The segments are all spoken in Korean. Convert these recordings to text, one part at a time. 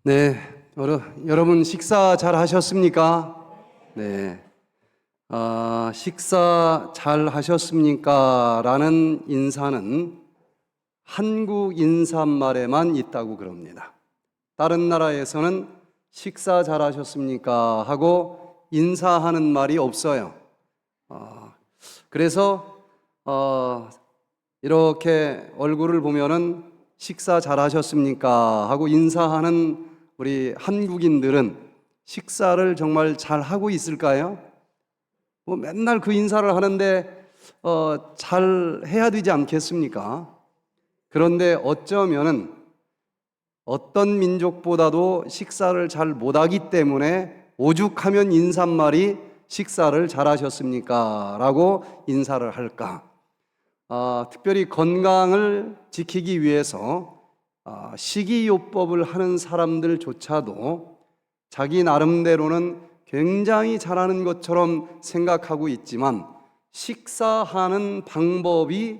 네, 여러분 식사 잘 하셨습니까? 네, 식사 잘 하셨습니까? 라는 인사는 한국 인사말에만 있다고 그럽니다. 다른 나라에서는 식사 잘 하셨습니까? 하고 인사하는 말이 없어요. 그래서 이렇게 얼굴을 보면은 식사 잘 하셨습니까? 하고 인사하는 우리 한국인들은 식사를 정말 잘 하고 있을까요? 맨날 그 인사를 하는데 잘 해야 되지 않겠습니까? 그런데 어쩌면은 어떤 민족보다도 식사를 잘 못하기 때문에 오죽하면 인사말이 식사를 잘 하셨습니까? 라고 인사를 할까? 특별히 건강을 지키기 위해서 식이요법을 하는 사람들조차도 자기 나름대로는 굉장히 잘하는 것처럼 생각하고 있지만 식사하는 방법이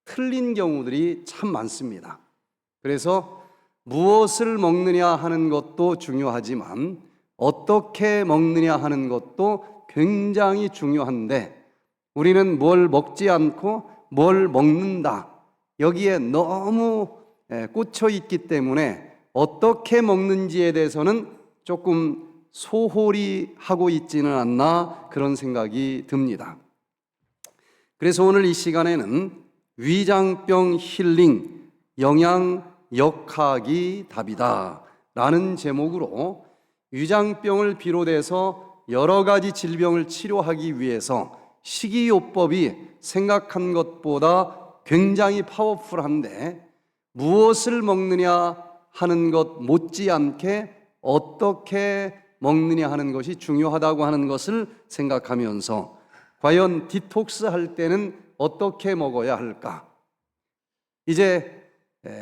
틀린 경우들이 참 많습니다. 그래서 무엇을 먹느냐 하는 것도 중요하지만 어떻게 먹느냐 하는 것도 굉장히 중요한데 우리는 뭘 먹지 않고 뭘 먹는다, 여기에 너무 꽂혀 있기 때문에 어떻게 먹는지에 대해서는 조금 소홀히 하고 있지는 않나 그런 생각이 듭니다. 그래서 오늘 이 시간에는 위장병 힐링 영양 역학이 답이다 라는 제목으로 위장병을 비롯해서 여러 가지 질병을 치료하기 위해서 식이요법이 생각한 것보다 굉장히 파워풀한데 무엇을 먹느냐 하는 것 못지않게 어떻게 먹느냐 하는 것이 중요하다고 하는 것을 생각하면서 과연 디톡스 할 때는 어떻게 먹어야 할까? 이제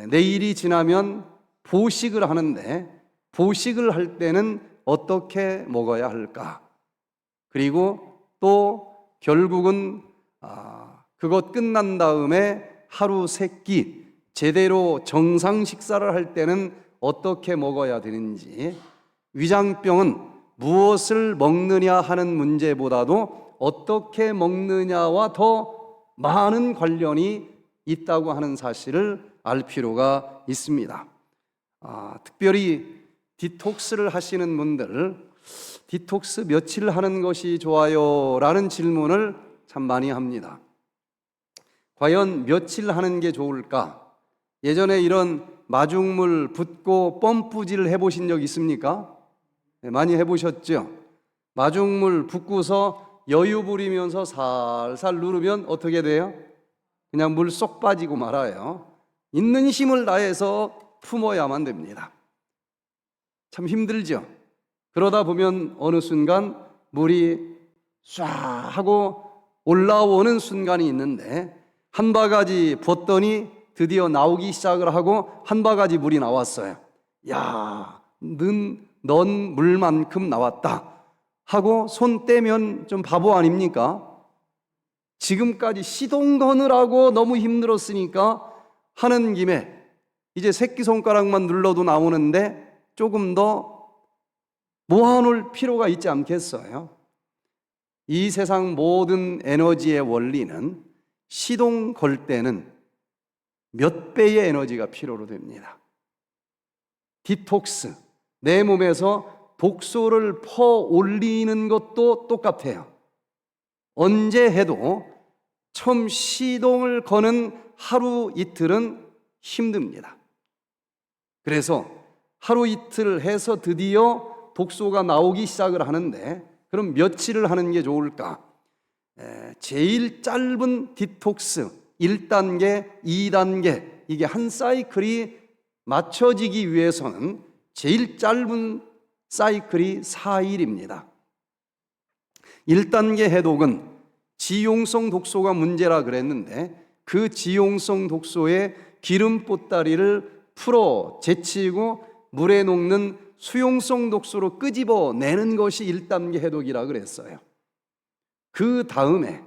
내일이 지나면 보식을 하는데 보식을 할 때는 어떻게 먹어야 할까? 그리고 또 결국은 그것 끝난 다음에 하루 세 끼 제대로 정상 식사를 할 때는 어떻게 먹어야 되는지, 위장병은 무엇을 먹느냐 하는 문제보다도 어떻게 먹느냐와 더 많은 관련이 있다고 하는 사실을 알 필요가 있습니다. 특별히 디톡스를 하시는 분들, 디톡스 며칠 하는 것이 좋아요? 라는 질문을 참 많이 합니다. 과연 며칠 하는 게 좋을까? 예전에 이런 마중물 붓고 펌프질 해보신 적 있습니까? 네, 많이 해보셨죠? 마중물 붓고서 여유 부리면서 살살 누르면 어떻게 돼요? 그냥 물 쏙 빠지고 말아요. 있는 힘을 다해서 품어야만 됩니다. 참 힘들죠? 그러다 보면 어느 순간 물이 쏴 하고 올라오는 순간이 있는데 한 바가지 붓더니 드디어 나오기 시작을 하고 한 바가지 물이 나왔어요. 야, 넌 물만큼 나왔다 하고 손 떼면 좀 바보 아닙니까? 지금까지 시동 거느라고 너무 힘들었으니까 하는 김에 이제 새끼손가락만 눌러도 나오는데 조금 더 모아놓을 필요가 있지 않겠어요? 이 세상 모든 에너지의 원리는 시동 걸 때는 몇 배의 에너지가 필요로 됩니다. 디톡스, 내 몸에서 독소를 퍼 올리는 것도 똑같아요. 언제 해도 처음 시동을 거는 하루 이틀은 힘듭니다. 그래서 하루 이틀 해서 드디어 독소가 나오기 시작을 하는데 그럼 며칠을 하는 게 좋을까? 제일 짧은 디톡스 1단계, 2단계 이게 한 사이클이 맞춰지기 위해서는 제일 짧은 사이클이 4일입니다. 1단계 해독은 지용성 독소가 문제라 그랬는데 그 지용성 독소의 기름 보따리를 풀어 제치고 물에 녹는 수용성 독소로 끄집어내는 것이 1단계 해독이라 그랬어요. 그 다음에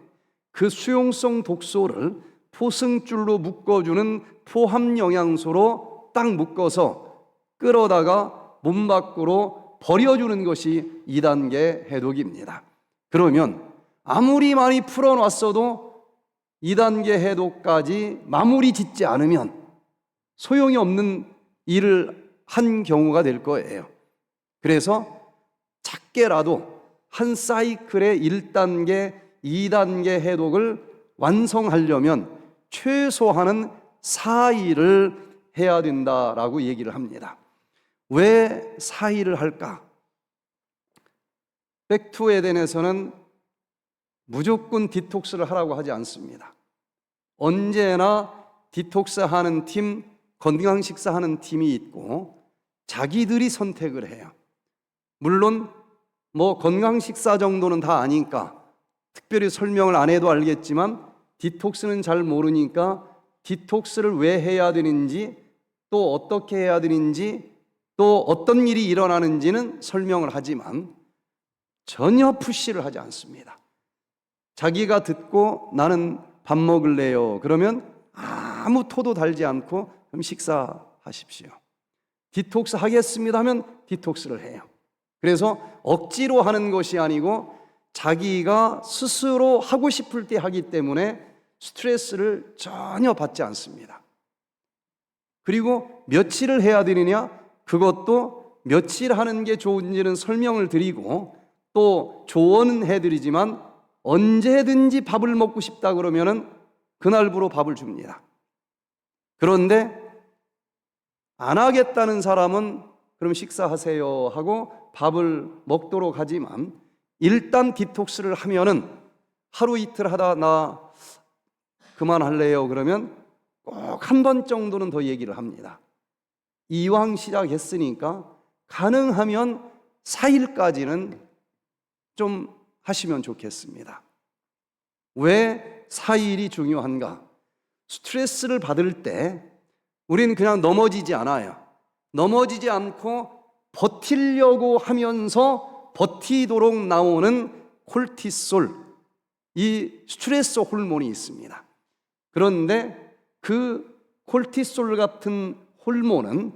그 수용성 독소를 포승줄로 묶어주는 포함 영양소로 딱 묶어서 끌어다가 몸 밖으로 버려주는 것이 2단계 해독입니다. 그러면 아무리 많이 풀어놨어도 2단계 해독까지 마무리 짓지 않으면 소용이 없는 일을 한 경우가 될 거예요. 그래서 작게라도 한 사이클의 1단계, 2단계 해독을 완성하려면 최소한은 4일을 해야 된다라고 얘기를 합니다. 왜 4일을 할까? 백투에덴에서는 무조건 디톡스를 하라고 하지 않습니다. 언제나 디톡스 하는 팀, 건강 식사하는 팀이 있고 자기들이 선택을 해요. 물론 건강 식사 정도는 다 아니까 특별히 설명을 안 해도 알겠지만 디톡스는 잘 모르니까 디톡스를 왜 해야 되는지, 또 어떻게 해야 되는지, 또 어떤 일이 일어나는지는 설명을 하지만 전혀 푸시를 하지 않습니다. 자기가 듣고 나는 밥 먹을래요. 그러면 아무 토도 달지 않고 그럼 식사하십시오. 디톡스 하겠습니다 하면 디톡스를 해요. 그래서 억지로 하는 것이 아니고 자기가 스스로 하고 싶을 때 하기 때문에 스트레스를 전혀 받지 않습니다. 그리고 며칠을 해야 되느냐? 그것도 며칠 하는 게 좋은지는 설명을 드리고 또 조언은 해드리지만 언제든지 밥을 먹고 싶다 그러면은 그날부로 밥을 줍니다. 그런데 안 하겠다는 사람은 그럼 식사하세요 하고 밥을 먹도록 하지만 일단 디톡스를 하면은 하루 이틀 하다 나 그만할래요 그러면 꼭 한 번 정도는 더 얘기를 합니다. 이왕 시작했으니까 가능하면 4일까지는 좀 하시면 좋겠습니다. 왜 4일이 중요한가? 스트레스를 받을 때 우리는 그냥 넘어지지 않아요. 넘어지지 않고 버티려고 하면서 버티도록 나오는 콜티솔, 이 스트레스 호르몬이 있습니다. 그런데 그 콜티솔 같은 호르몬은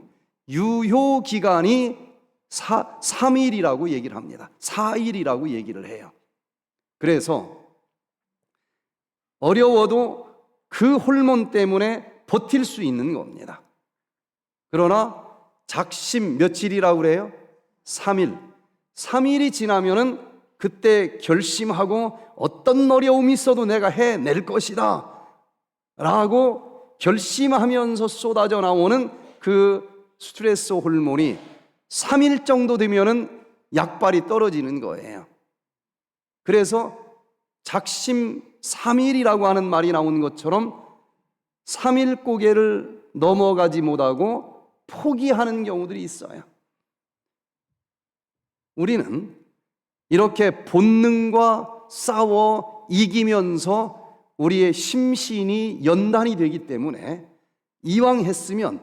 유효 기간이 3일이라고 얘기를 합니다. 4일이라고 얘기를 해요. 그래서 어려워도 그 호르몬 때문에 버틸 수 있는 겁니다. 그러나 작심 며칠이라고 그래요? 3일. 3일이 지나면은 그때 결심하고 어떤 어려움이 있어도 내가 해낼 것이다 라고 결심하면서 쏟아져 나오는 그 스트레스 호르몬이 3일 정도 되면은 약발이 떨어지는 거예요. 그래서 작심 3일이라고 하는 말이 나오는 것처럼 3일 고개를 넘어가지 못하고 포기하는 경우들이 있어요. 우리는 이렇게 본능과 싸워 이기면서 우리의 심신이 연단이 되기 때문에 이왕 했으면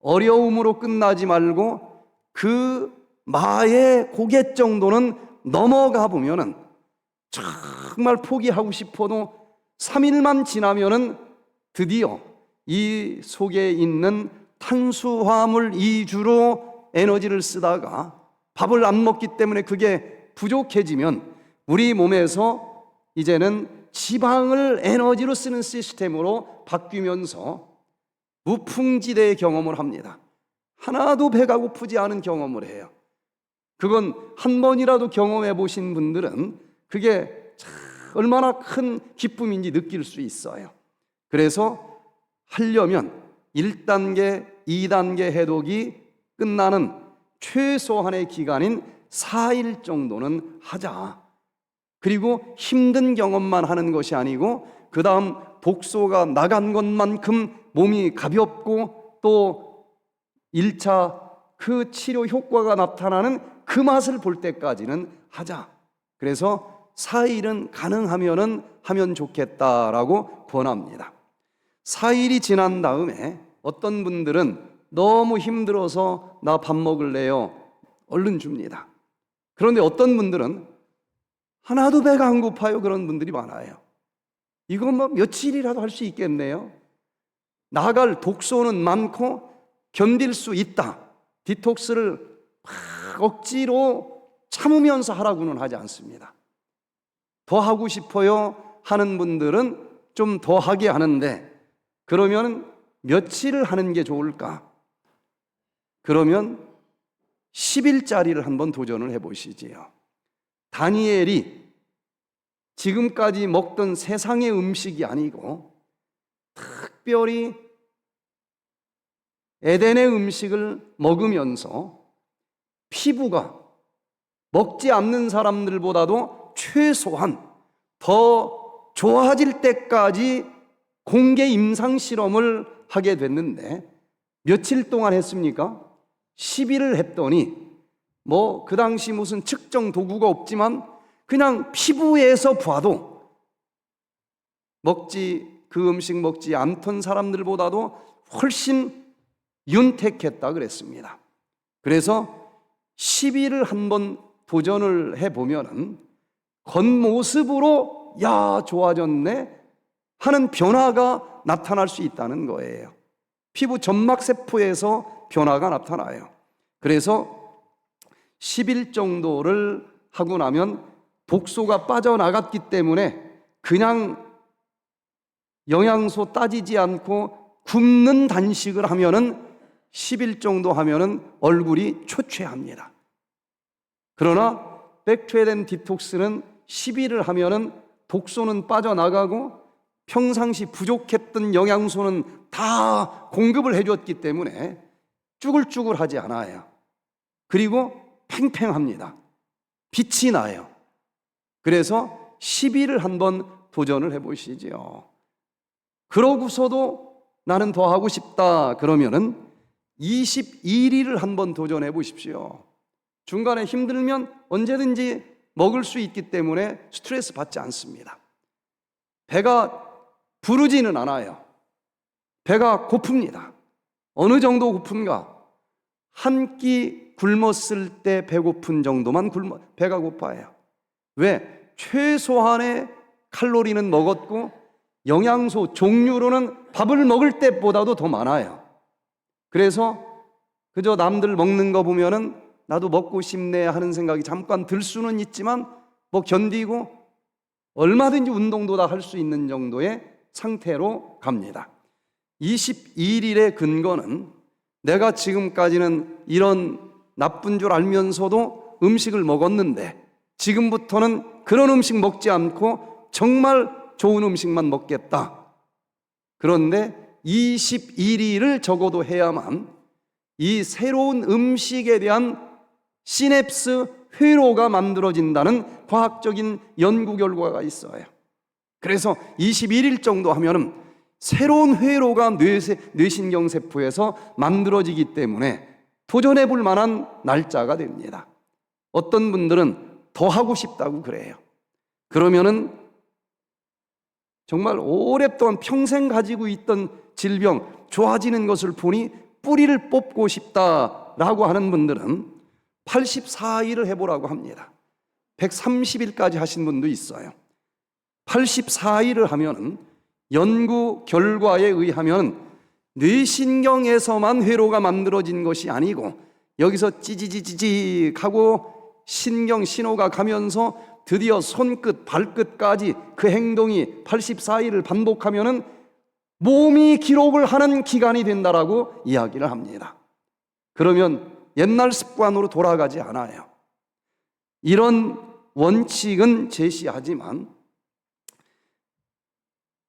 어려움으로 끝나지 말고 그 마의 고개 정도는 넘어가 보면은 정말 포기하고 싶어도 3일만 지나면은 드디어 이 속에 있는 탄수화물 위주로 에너지를 쓰다가 밥을 안 먹기 때문에 그게 부족해지면 우리 몸에서 이제는 지방을 에너지로 쓰는 시스템으로 바뀌면서 무풍지대의 경험을 합니다. 하나도 배가 고프지 않은 경험을 해요. 그건 한 번이라도 경험해 보신 분들은 그게 얼마나 큰 기쁨인지 느낄 수 있어요. 그래서 하려면 1단계, 2단계 해독이 끝나는 최소한의 기간인 4일 정도는 하자. 그리고 힘든 경험만 하는 것이 아니고 그 다음 독소가 나간 것만큼 몸이 가볍고 또 1차 그 치료 효과가 나타나는 그 맛을 볼 때까지는 하자. 그래서 4일은 가능하면은 하면 좋겠다라고 권합니다. 4일이 지난 다음에 어떤 분들은 너무 힘들어서 나 밥 먹을래요. 얼른 줍니다. 그런데 어떤 분들은 하나도 배가 안 고파요. 그런 분들이 많아요. 이거 며칠이라도 할 수 있겠네요. 나갈 독소는 많고 견딜 수 있다. 디톡스를 막 억지로 참으면서 하라고는 하지 않습니다. 더 하고 싶어요 하는 분들은 좀 더 하게 하는데, 그러면 며칠을 하는 게 좋을까? 그러면 10일짜리를 한번 도전을 해보시지요. 다니엘이 지금까지 먹던 세상의 음식이 아니고 특별히 에덴의 음식을 먹으면서 피부가 먹지 않는 사람들보다도 최소한 더 좋아질 때까지 공개 임상 실험을 하게 됐는데, 며칠 동안 했습니까? 10일을 했더니 그 당시 무슨 측정 도구가 없지만 그냥 피부에서 봐도 그 음식 먹지 않던 사람들보다도 훨씬 윤택했다 그랬습니다. 그래서 10일을 한번 도전을 해보면 겉모습으로 야 좋아졌네 하는 변화가 나타날 수 있다는 거예요. 피부 점막세포에서 변화가 나타나요. 그래서 10일 정도를 하고 나면 독소가 빠져나갔기 때문에 그냥 영양소 따지지 않고 굶는 단식을 하면은 10일 정도 하면은 얼굴이 초췌합니다. 그러나 백투에덴 디톡스는 10일을 하면은 독소는 빠져나가고 평상시 부족했던 영양소는 다 공급을 해줬기 때문에 쭈글쭈글하지 않아요. 그리고 팽팽합니다. 빛이 나요. 그래서 10일을 한번 도전을 해보시죠. 그러고서도 나는 더 하고 싶다 그러면은 21일을 한번 도전해 보십시오. 중간에 힘들면 언제든지 먹을 수 있기 때문에 스트레스 받지 않습니다. 배가 부르지는 않아요. 배가 고픕니다. 어느 정도 고픈가? 한 끼 굶었을 때 배고픈 정도만 배가 고파요. 왜? 최소한의 칼로리는 먹었고 영양소 종류로는 밥을 먹을 때보다도 더 많아요. 그래서 그저 남들 먹는 거 보면은 나도 먹고 싶네 하는 생각이 잠깐 들 수는 있지만 견디고 얼마든지 운동도 다 할 수 있는 정도의 상태로 갑니다. 21일의 근거는 내가 지금까지는 이런 나쁜 줄 알면서도 음식을 먹었는데 지금부터는 그런 음식 먹지 않고 정말 좋은 음식만 먹겠다. 그런데 21일을 적어도 해야만 이 새로운 음식에 대한 시냅스 회로가 만들어진다는 과학적인 연구 결과가 있어요. 그래서 21일 정도 하면은 새로운 회로가 뇌신경세포에서 만들어지기 때문에 도전해 볼 만한 날짜가 됩니다. 어떤 분들은 더 하고 싶다고 그래요. 그러면은 정말 오랫동안 평생 가지고 있던 질병 좋아지는 것을 보니 뿌리를 뽑고 싶다라고 하는 분들은 84일을 해보라고 합니다. 130일까지 하신 분도 있어요. 84일을 하면 연구 결과에 의하면 뇌신경에서만 회로가 만들어진 것이 아니고 여기서 찌지지지직 하고 신경 신호가 가면서 드디어 손끝, 발끝까지 그 행동이 84일을 반복하면 몸이 기록을 하는 기간이 된다라고 이야기를 합니다. 그러면 옛날 습관으로 돌아가지 않아요. 이런 원칙은 제시하지만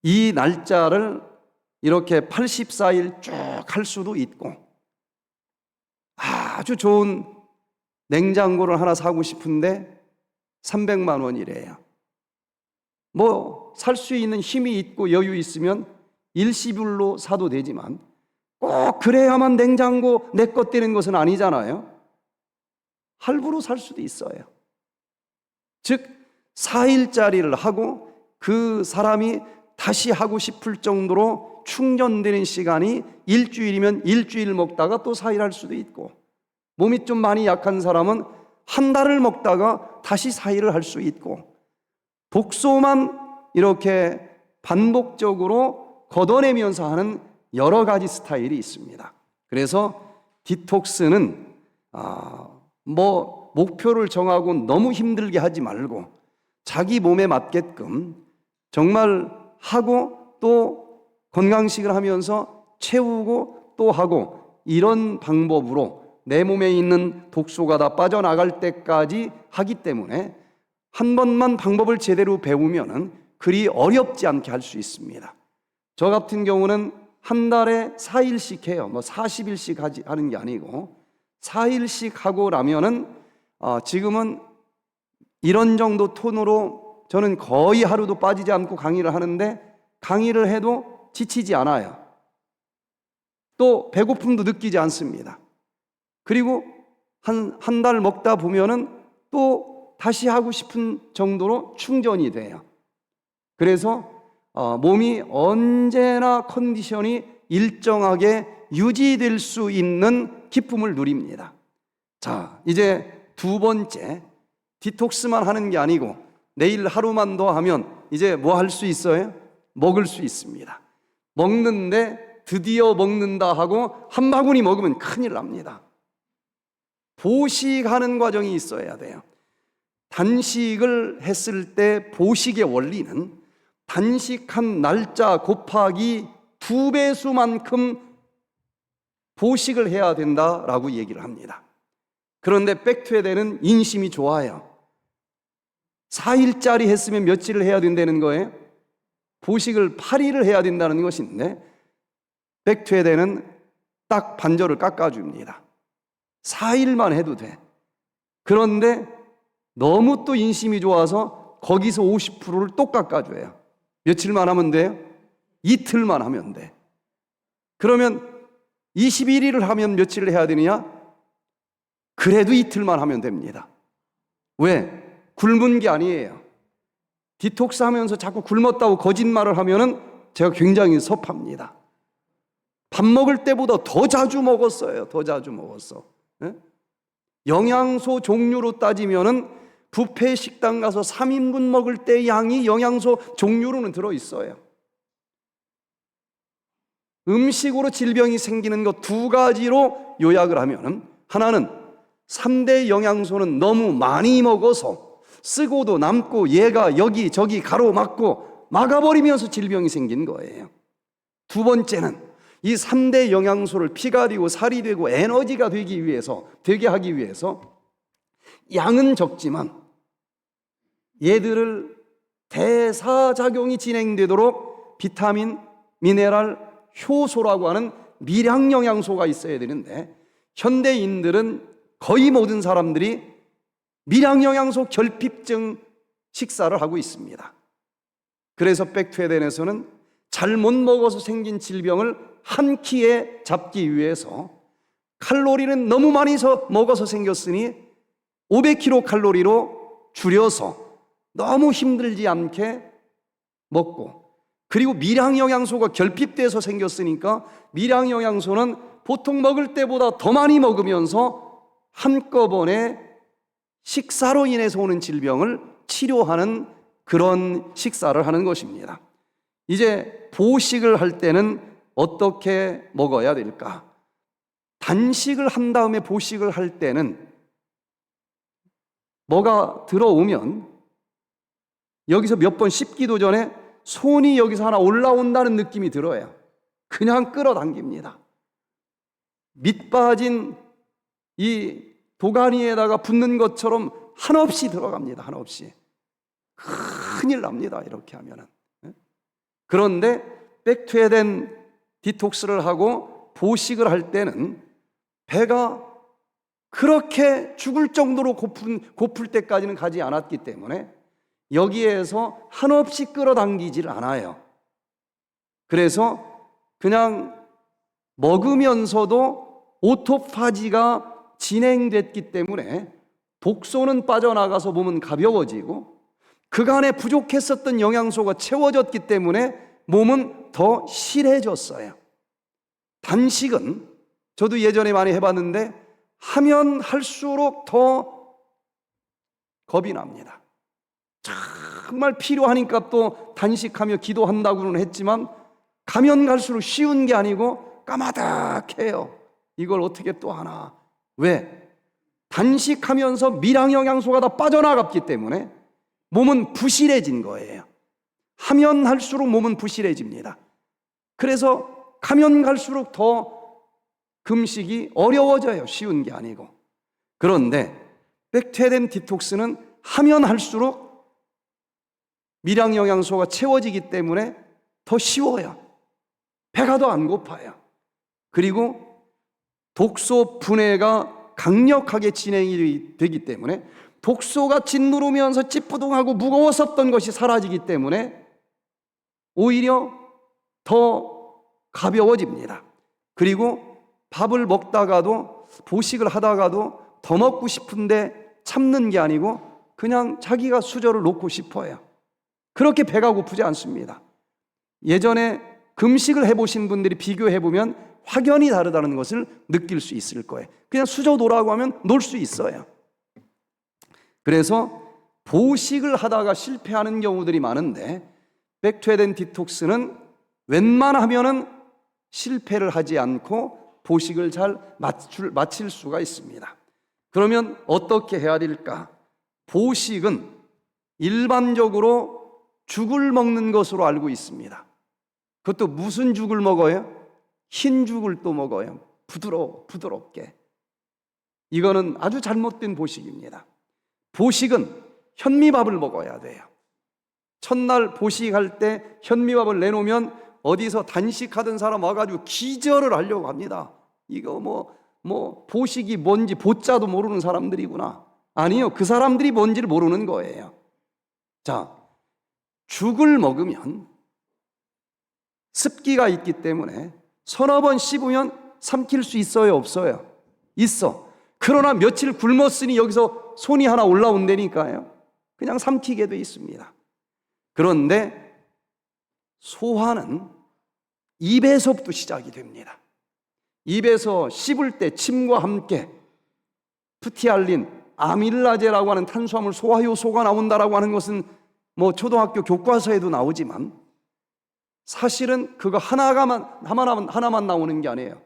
이 날짜를 이렇게 84일 쭉 할 수도 있고 아주 좋은 냉장고를 하나 사고 싶은데 300만 원이래요. 살 수 있는 힘이 있고 여유 있으면 일시불로 사도 되지만 꼭 그래야만 냉장고 내 것 되는 것은 아니잖아요. 할부로 살 수도 있어요. 즉 4일짜리를 하고 그 사람이 다시 하고 싶을 정도로 충전되는 시간이 일주일이면 일주일 먹다가 또 4일 할 수도 있고, 몸이 좀 많이 약한 사람은 한 달을 먹다가 다시 4일을 할 수 있고, 독소만 이렇게 반복적으로 걷어내면서 하는 여러 가지 스타일이 있습니다. 그래서 디톡스는 목표를 정하고 너무 힘들게 하지 말고 자기 몸에 맞게끔 정말 하고 또 건강식을 하면서 채우고 또 하고, 이런 방법으로 내 몸에 있는 독소가 다 빠져나갈 때까지 하기 때문에 한 번만 방법을 제대로 배우면은 그리 어렵지 않게 할 수 있습니다. 저 같은 경우는 한 달에 4일씩 해요. 40일씩 하는 게 아니고 4일씩 하고 나면은 지금은 이런 정도 톤으로 저는 거의 하루도 빠지지 않고 강의를 하는데, 강의를 해도 지치지 않아요. 또 배고픔도 느끼지 않습니다. 그리고 한 달 먹다 보면은 또 다시 하고 싶은 정도로 충전이 돼요. 그래서 몸이 언제나 컨디션이 일정하게 유지될 수 있는 기쁨을 누립니다. 자, 이제 두 번째, 디톡스만 하는 게 아니고 내일 하루만 더 하면 이제 뭐 할 수 있어요? 먹을 수 있습니다. 먹는데 드디어 먹는다 하고 한 바구니 먹으면 큰일 납니다. 보식하는 과정이 있어야 돼요. 단식을 했을 때 보식의 원리는 단식한 날짜 곱하기 2배수만큼 보식을 해야 된다라고 얘기를 합니다. 그런데 백투에덴은 인심이 좋아요. 4일짜리 했으면 며칠을 해야 된다는 거예요? 보식을 8일을 해야 된다는 것인데, 백투에덴은 딱 반절을 깎아줍니다. 4일만 해도 돼. 그런데 너무 또 인심이 좋아서 거기서 50%를 또 깎아줘요. 며칠만 하면 돼요? 이틀만 하면 돼. 그러면 21일을 하면 며칠을 해야 되느냐? 그래도 이틀만 하면 됩니다. 왜? 굶은 게 아니에요. 디톡스 하면서 자꾸 굶었다고 거짓말을 하면은 제가 굉장히 섭합니다. 밥 먹을 때보다 더 자주 먹었어요. 더 자주 먹었어. 네? 영양소 종류로 따지면은 뷔페 식당 가서 3인분 먹을 때 양이 영양소 종류로는 들어있어요. 음식으로 질병이 생기는 것 두 가지로 요약을 하면은, 하나는 3대 영양소는 너무 많이 먹어서 쓰고도 남고 얘가 여기저기 가로막고 막아버리면서 질병이 생긴 거예요. 두 번째는 이 3대 영양소를 피가 되고 살이 되고 에너지가 되게 하기 위해서 양은 적지만 얘들을 대사작용이 진행되도록 비타민, 미네랄, 효소라고 하는 미량 영양소가 있어야 되는데, 현대인들은 거의 모든 사람들이 미량 영양소 결핍증 식사를 하고 있습니다. 그래서 백투에덴에서는 잘못 먹어서 생긴 질병을 한 끼에 잡기 위해서 칼로리는 너무 많이 먹어서 생겼으니 500kcal 줄여서 너무 힘들지 않게 먹고, 그리고 미량 영양소가 결핍돼서 생겼으니까 미량 영양소는 보통 먹을 때보다 더 많이 먹으면서 한꺼번에 식사로 인해서 오는 질병을 치료하는 그런 식사를 하는 것입니다. 이제 보식을 할 때는 어떻게 먹어야 될까? 단식을 한 다음에 보식을 할 때는 뭐가 들어오면 여기서 몇 번 씹기도 전에 손이 여기서 하나 올라온다는 느낌이 들어요. 그냥 끌어당깁니다. 밑 빠진 이 도가니에다가 붙는 것처럼 한없이 들어갑니다. 한없이. 큰일 납니다. 이렇게 하면은. 그런데 백투에덴 디톡스를 하고 보식을 할 때는 배가 그렇게 죽을 정도로 고플 때까지는 가지 않았기 때문에 여기에서 한없이 끌어당기질 않아요. 그래서 그냥 먹으면서도 오토파지가 진행됐기 때문에 독소는 빠져나가서 몸은 가벼워지고 그간에 부족했었던 영양소가 채워졌기 때문에 몸은 더 실해졌어요. 단식은 저도 예전에 많이 해봤는데 하면 할수록 더 겁이 납니다. 정말 필요하니까 또 단식하며 기도한다고는 했지만 가면 갈수록 쉬운 게 아니고 까마득해요. 이걸 어떻게 또 하나. 왜? 단식하면서 밀양영양소가 다 빠져나갔기 때문에 몸은 부실해진 거예요. 하면 할수록 몸은 부실해집니다. 그래서 가면 갈수록 더 금식이 어려워져요. 쉬운 게 아니고. 그런데 백퇴된 디톡스는 하면 할수록 밀양영양소가 채워지기 때문에 더 쉬워요. 배가 더 안 고파요. 그리고 독소 분해가 강력하게 진행이 되기 때문에 독소가 짓누르면서 찌뿌둥하고 무거웠었던 것이 사라지기 때문에 오히려 더 가벼워집니다. 그리고 밥을 먹다가도 보식을 하다가도 더 먹고 싶은데 참는 게 아니고 그냥 자기가 수저를 놓고 싶어요. 그렇게 배가 고프지 않습니다. 예전에 금식을 해보신 분들이 비교해보면 확연히 다르다는 것을 느낄 수 있을 거예요. 그냥 수저 놓으라고 하면 놓을 수 있어요. 그래서 보식을 하다가 실패하는 경우들이 많은데 백퇴된 디톡스는 웬만하면은 실패를 하지 않고 보식을 잘 마칠 수가 있습니다. 그러면 어떻게 해야 될까? 보식은 일반적으로 죽을 먹는 것으로 알고 있습니다. 그것도 무슨 죽을 먹어요? 흰 죽을 또 먹어요. 부드럽게. 이거는 아주 잘못된 보식입니다. 보식은 현미밥을 먹어야 돼요. 첫날 보식할 때 현미밥을 내놓으면 어디서 단식하던 사람 와가지고 기절을 하려고 합니다. 이거 뭐 보식이 뭔지 보자도 모르는 사람들이구나. 아니요, 그 사람들이 뭔지를 모르는 거예요. 자, 죽을 먹으면 습기가 있기 때문에 서너 번 씹으면 삼킬 수 있어요, 없어요? 있어. 그러나 며칠 굶었으니 여기서 손이 하나 올라온다니까요. 그냥 삼키게 돼 있습니다. 그런데 소화는 입에서부터 시작이 됩니다. 입에서 씹을 때 침과 함께 프티알린, 아밀라제라고 하는 탄수화물 소화효소가 나온다라고 하는 것은 뭐 초등학교 교과서에도 나오지만 사실은 그거 하나만 나오는 게 아니에요.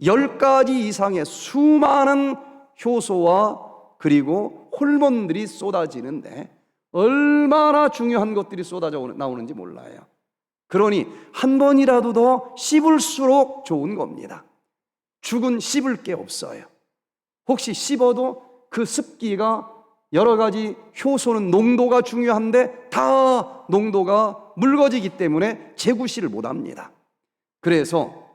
10가지 이상의 수많은 효소와 그리고 호르몬들이 쏟아지는데 얼마나 중요한 것들이 쏟아져 나오는지 몰라요. 그러니 한 번이라도 더 씹을수록 좋은 겁니다. 죽은 씹을 게 없어요. 혹시 씹어도 그 습기가 여러 가지 효소는 농도가 중요한데 다 농도가 묽어지기 때문에 재구시를 못합니다. 그래서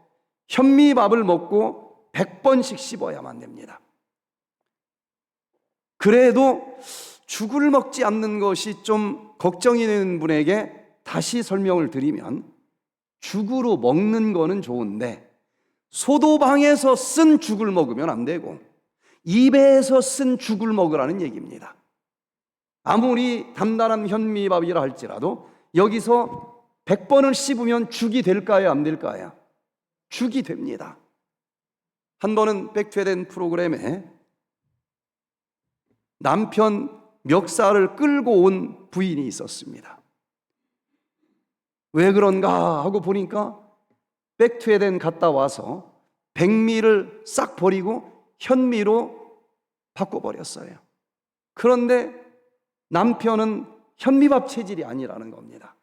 현미밥을 먹고 100번씩 씹어야만 됩니다. 그래도 죽을 먹지 않는 것이 좀 걱정이 되는 분에게 다시 설명을 드리면 죽으로 먹는 거는 좋은데 소도방에서 쓴 죽을 먹으면 안 되고 입에서 쓴 죽을 먹으라는 얘기입니다. 아무리 단단한 현미밥이라 할지라도 여기서 100번을 씹으면 죽이 될까요? 안 될까요? 죽이 됩니다. 한 번은 백퇴된 프로그램에 남편 멱살을 끌고 온 부인이 있었습니다. 왜 그런가 하고 보니까 백퇴된 갔다 와서 백미를 싹 버리고 현미로 바꿔버렸어요. 그런데 남편은 현미밥 체질이 아니라는 겁니다.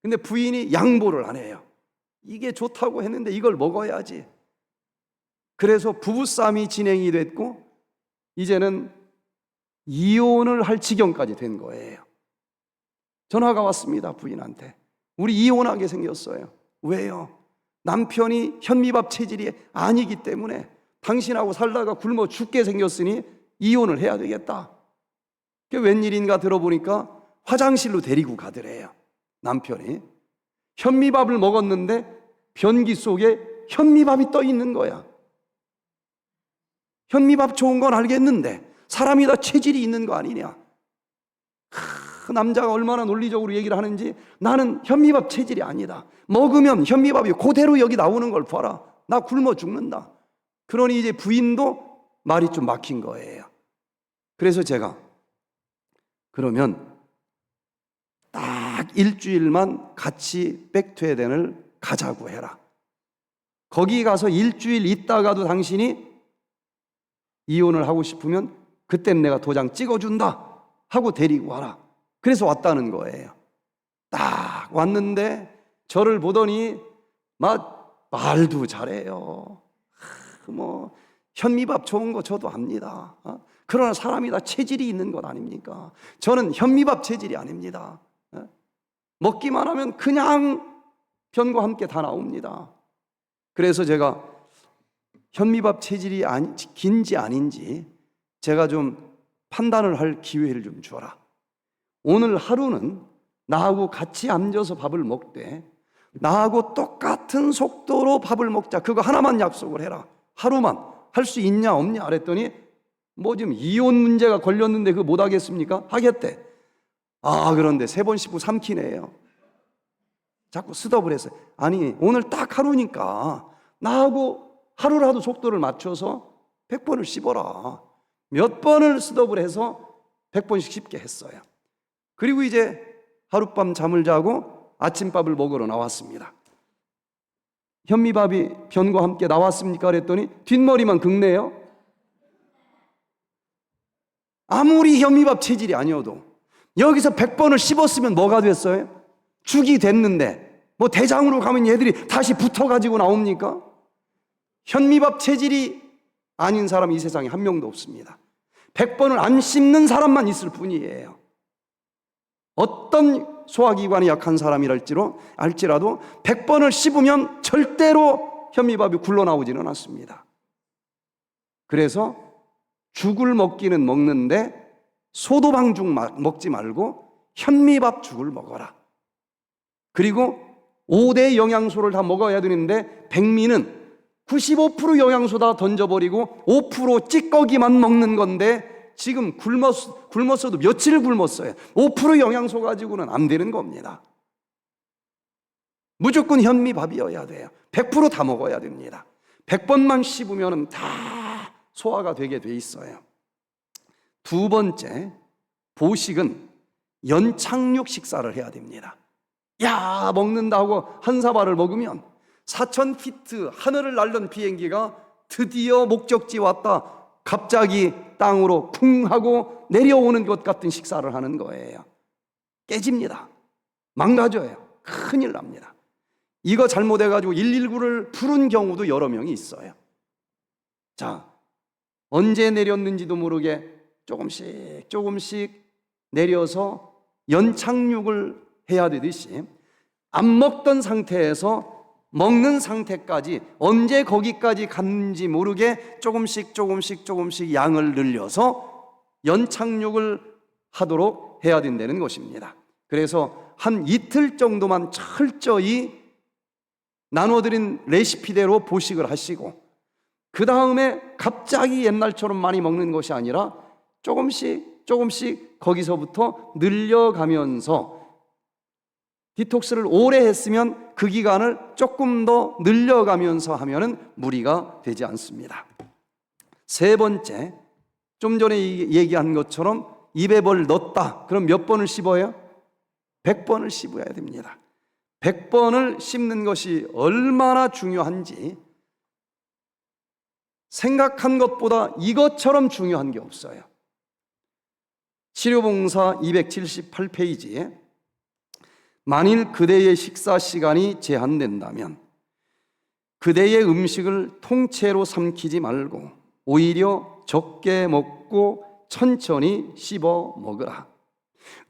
근데 부인이 양보를 안 해요. 이게 좋다고 했는데 이걸 먹어야지. 그래서 부부싸움이 진행이 됐고 이제는 이혼을 할 지경까지 된 거예요. 전화가 왔습니다. 부인한테. 우리 이혼하게 생겼어요. 왜요? 남편이 현미밥 체질이 아니기 때문에 당신하고 살다가 굶어 죽게 생겼으니 이혼을 해야 되겠다. 그게 웬일인가 들어보니까 화장실로 데리고 가더래요. 남편이 현미밥을 먹었는데 변기 속에 현미밥이 떠 있는 거야. 현미밥 좋은 건 알겠는데 사람이 다 체질이 있는 거 아니냐. 그 남자가 얼마나 논리적으로 얘기를 하는지 나는 현미밥 체질이 아니다. 먹으면 현미밥이 그대로 여기 나오는 걸 봐라. 나 굶어 죽는다. 그러니 이제 부인도 말이 좀 막힌 거예요. 그래서 제가 그러면 딱 일주일만 같이 백퇴된을 가자고 해라. 거기 가서 일주일 있다가도 당신이 이혼을 하고 싶으면 그땐 내가 도장 찍어준다 하고 데리고 와라. 그래서 왔다는 거예요. 딱 왔는데 저를 보더니 막 말도 잘해요. 뭐 현미밥 좋은 거 저도 압니다. 그러나 사람이 다 체질이 있는 것 아닙니까? 저는 현미밥 체질이 아닙니다. 먹기만 하면 그냥 변과 함께 다 나옵니다. 그래서 제가 현미밥 체질이 긴지 아닌지 제가 좀 판단을 할 기회를 좀 주어라. 오늘 하루는 나하고 같이 앉아서 밥을 먹되 나하고 똑같은 속도로 밥을 먹자. 그거 하나만 약속을 해라. 하루만. 할 수 있냐 없냐 그랬더니 뭐 지금 이혼 문제가 걸렸는데 그거 못 하겠습니까? 하겠대. 그런데 3번 씹고 삼키네요. 자꾸 스톱을 했어요. 아니 오늘 딱 하루니까 나하고 하루라도 속도를 맞춰서 100번을 씹어라. 몇 번을 스톱을 해서 100번씩 씹게 했어요. 그리고 이제 하룻밤 잠을 자고 아침밥을 먹으러 나왔습니다. 현미밥이 변과 함께 나왔습니까? 그랬더니 뒷머리만 긁네요. 아무리 현미밥 체질이 아니어도 여기서 100번을 씹었으면 뭐가 됐어요? 죽이 됐는데 뭐 대장으로 가면 얘들이 다시 붙어가지고 나옵니까? 현미밥 체질이 아닌 사람이 이 세상에 한 명도 없습니다. 100번을 안 씹는 사람만 있을 뿐이에요. 어떤 소화기관이 약한 사람이랄지라도 100번을 씹으면 절대로 현미밥이 굴러나오지는 않습니다. 그래서 죽을 먹기는 먹는데 소도방죽 먹지 말고 현미밥 죽을 먹어라. 그리고 5대 영양소를 다 먹어야 되는데 백미는 95% 영양소 다 던져버리고 5% 찌꺼기만 먹는 건데 지금 굶었어도 며칠 굶었어요. 5% 영양소 가지고는 안 되는 겁니다. 무조건 현미밥이어야 돼요. 100% 다 먹어야 됩니다. 100번만 씹으면 다 소화가 되게 돼 있어요. 두 번째, 보식은 연착륙 식사를 해야 됩니다. 야, 먹는다고 한 사발을 먹으면 4000피트 하늘을 날던 비행기가 드디어 목적지 왔다. 갑자기 땅으로 쿵 하고 내려오는 것 같은 식사를 하는 거예요. 깨집니다. 망가져요. 큰일 납니다. 이거 잘못해가지고 119를 부른 경우도 여러 명이 있어요. 자, 언제 내렸는지도 모르게 조금씩 내려서 연착륙을 해야 되듯이 안 먹던 상태에서 먹는 상태까지 언제 거기까지 갔는지 모르게 조금씩 양을 늘려서 연착륙을 하도록 해야 된다는 것입니다. 그래서 한 이틀 정도만 철저히 나눠드린 레시피대로 보식을 하시고 그 다음에 갑자기 옛날처럼 많이 먹는 것이 아니라 조금씩 거기서부터 늘려가면서 디톡스를 오래 했으면 그 기간을 조금 더 늘려가면서 하면은 무리가 되지 않습니다. 세 번째, 좀 전에 얘기한 것처럼 입에 뭘 넣었다. 그럼 몇 번을 씹어요? 100번을 씹어야 됩니다. 100번을 씹는 것이 얼마나 중요한지 생각한 것보다 이것처럼 중요한 게 없어요. 치료봉사 278페이지에 만일 그대의 식사 시간이 제한된다면 그대의 음식을 통째로 삼키지 말고 오히려 적게 먹고 천천히 씹어 먹으라.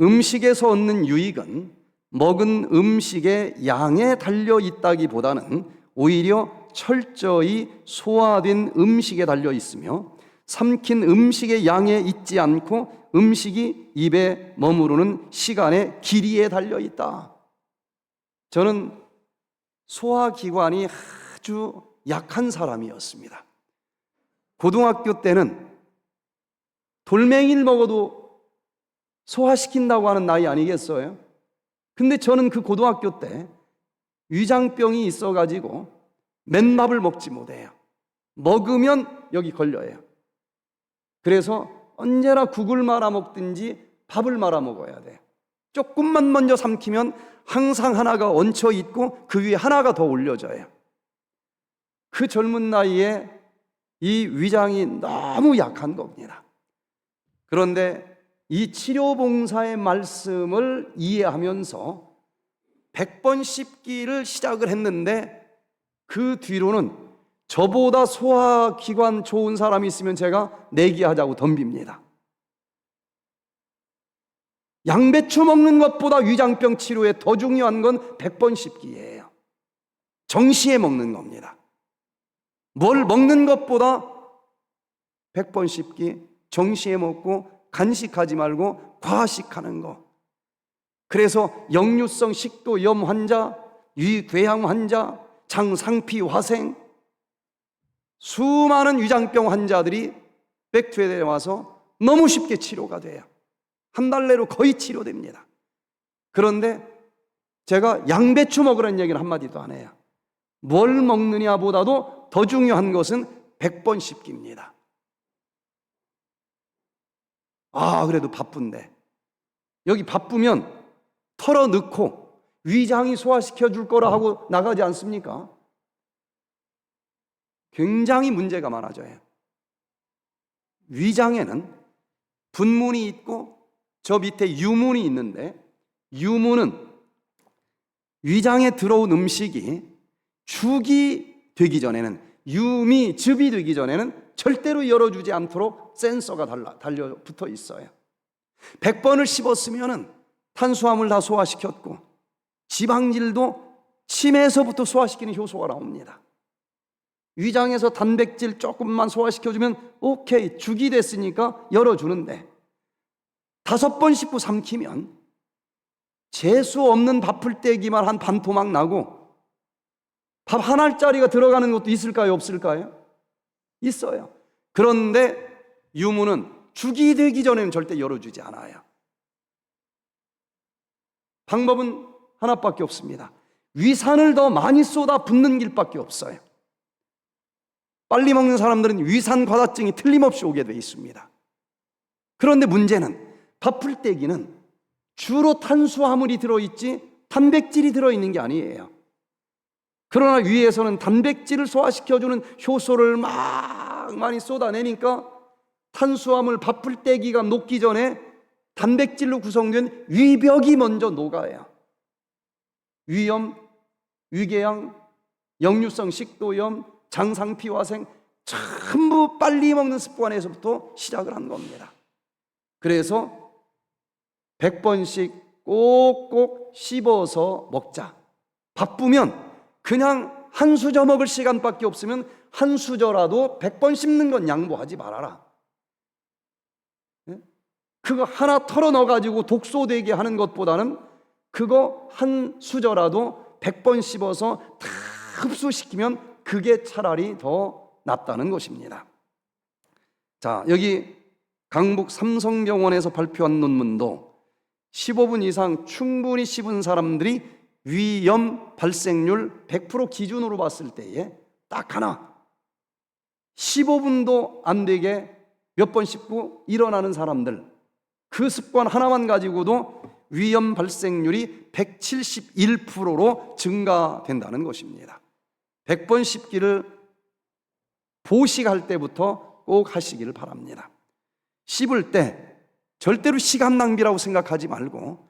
음식에서 얻는 유익은 먹은 음식의 양에 달려 있다기보다는 오히려 철저히 소화된 음식에 달려 있으며 삼킨 음식의 양에 있지 않고 음식이 입에 머무르는 시간의 길이에 달려 있다. 저는 소화기관이 아주 약한 사람이었습니다. 고등학교 때는 돌멩이를 먹어도 소화시킨다고 하는 나이 아니겠어요? 근데 저는 그 고등학교 때 위장병이 있어가지고 맨밥을 먹지 못해요. 먹으면 여기 걸려요. 그래서 언제나 국을 말아 먹든지 밥을 말아 먹어야 돼요. 조금만 먼저 삼키면 항상 하나가 얹혀 있고 그 위에 하나가 더 올려져요. 그 젊은 나이에 이 위장이 너무 약한 겁니다. 그런데 이 치료봉사의 말씀을 이해하면서 100번 씹기를 시작을 했는데 그 뒤로는 저보다 소화기관 좋은 사람이 있으면 제가 내기하자고 덤빕니다. 양배추 먹는 것보다 위장병 치료에 더 중요한 건 100번 씹기예요. 정시에 먹는 겁니다. 뭘 먹는 것보다 100번 씹기, 정시에 먹고 간식하지 말고 과식하는 거. 그래서 역류성 식도염 환자, 위궤양 환자, 장상피 화생, 수많은 위장병 환자들이 백투에덴에 와서 너무 쉽게 치료가 돼요. 한 달 내로 거의 치료됩니다. 그런데 제가 양배추 먹으라는 얘기는 한마디도 안 해요. 뭘 먹느냐보다도 더 중요한 것은 100번 씹기입니다. 그래도 바쁜데 여기 바쁘면 털어넣고 위장이 소화시켜 줄 거라 하고 나가지 않습니까? 굉장히 문제가 많아져요. 위장에는 분문이 있고 저 밑에 유문이 있는데, 유문은 위장에 들어온 음식이 죽이 되기 전에는, 유미즙이 되기 전에는 절대로 열어주지 않도록 센서가 달려 붙어 있어요. 100번을 씹었으면 탄수화물 다 소화시켰고 지방질도 침에서부터 소화시키는 효소가 나옵니다. 위장에서 단백질 조금만 소화시켜주면 오케이, 죽이 됐으니까 열어주는데 5번 씹고 삼키면 재수 없는 밥풀떼기만 한 반 토막 나고 밥 한 알짜리가 들어가는 것도 있을까요? 없을까요? 있어요. 그런데 유무는 죽이 되기 전에는 절대 열어주지 않아요. 방법은 하나밖에 없습니다. 위산을 더 많이 쏟아 붓는 길밖에 없어요. 빨리 먹는 사람들은 위산 과다증이 틀림없이 오게 돼 있습니다. 그런데 문제는 밥풀떼기는 주로 탄수화물이 들어있지 단백질이 들어있는 게 아니에요. 그러나 위에서는 단백질을 소화시켜주는 효소를 막 많이 쏟아내니까 탄수화물 밥풀떼기가 녹기 전에 단백질로 구성된 위벽이 먼저 녹아요. 위염, 위궤양, 역류성 식도염, 장상피화생 전부 빨리 먹는 습관에서부터 시작을 한 겁니다. 그래서 100번씩 꼭꼭 씹어서 먹자. 바쁘면 그냥 한 수저 먹을 시간밖에 없으면 한 수저라도 100번 씹는 건 양보하지 말아라. 그거 하나 털어 넣어가지고 독소되게 하는 것보다는 그거 한 수저라도 100번 씹어서 다 흡수시키면 그게 차라리 더 낫다는 것입니다. 자, 여기 강북 삼성병원에서 발표한 논문도 15분 이상 충분히 씹은 사람들이 위염 발생률 100% 기준으로 봤을 때에 딱 하나, 15분도 안 되게 몇 번 씹고 일어나는 사람들, 그 습관 하나만 가지고도 위염 발생률이 171%로 증가된다는 것입니다. 100번 씹기를 보식할 때부터 꼭 하시기를 바랍니다. 씹을 때 절대로 시간 낭비라고 생각하지 말고,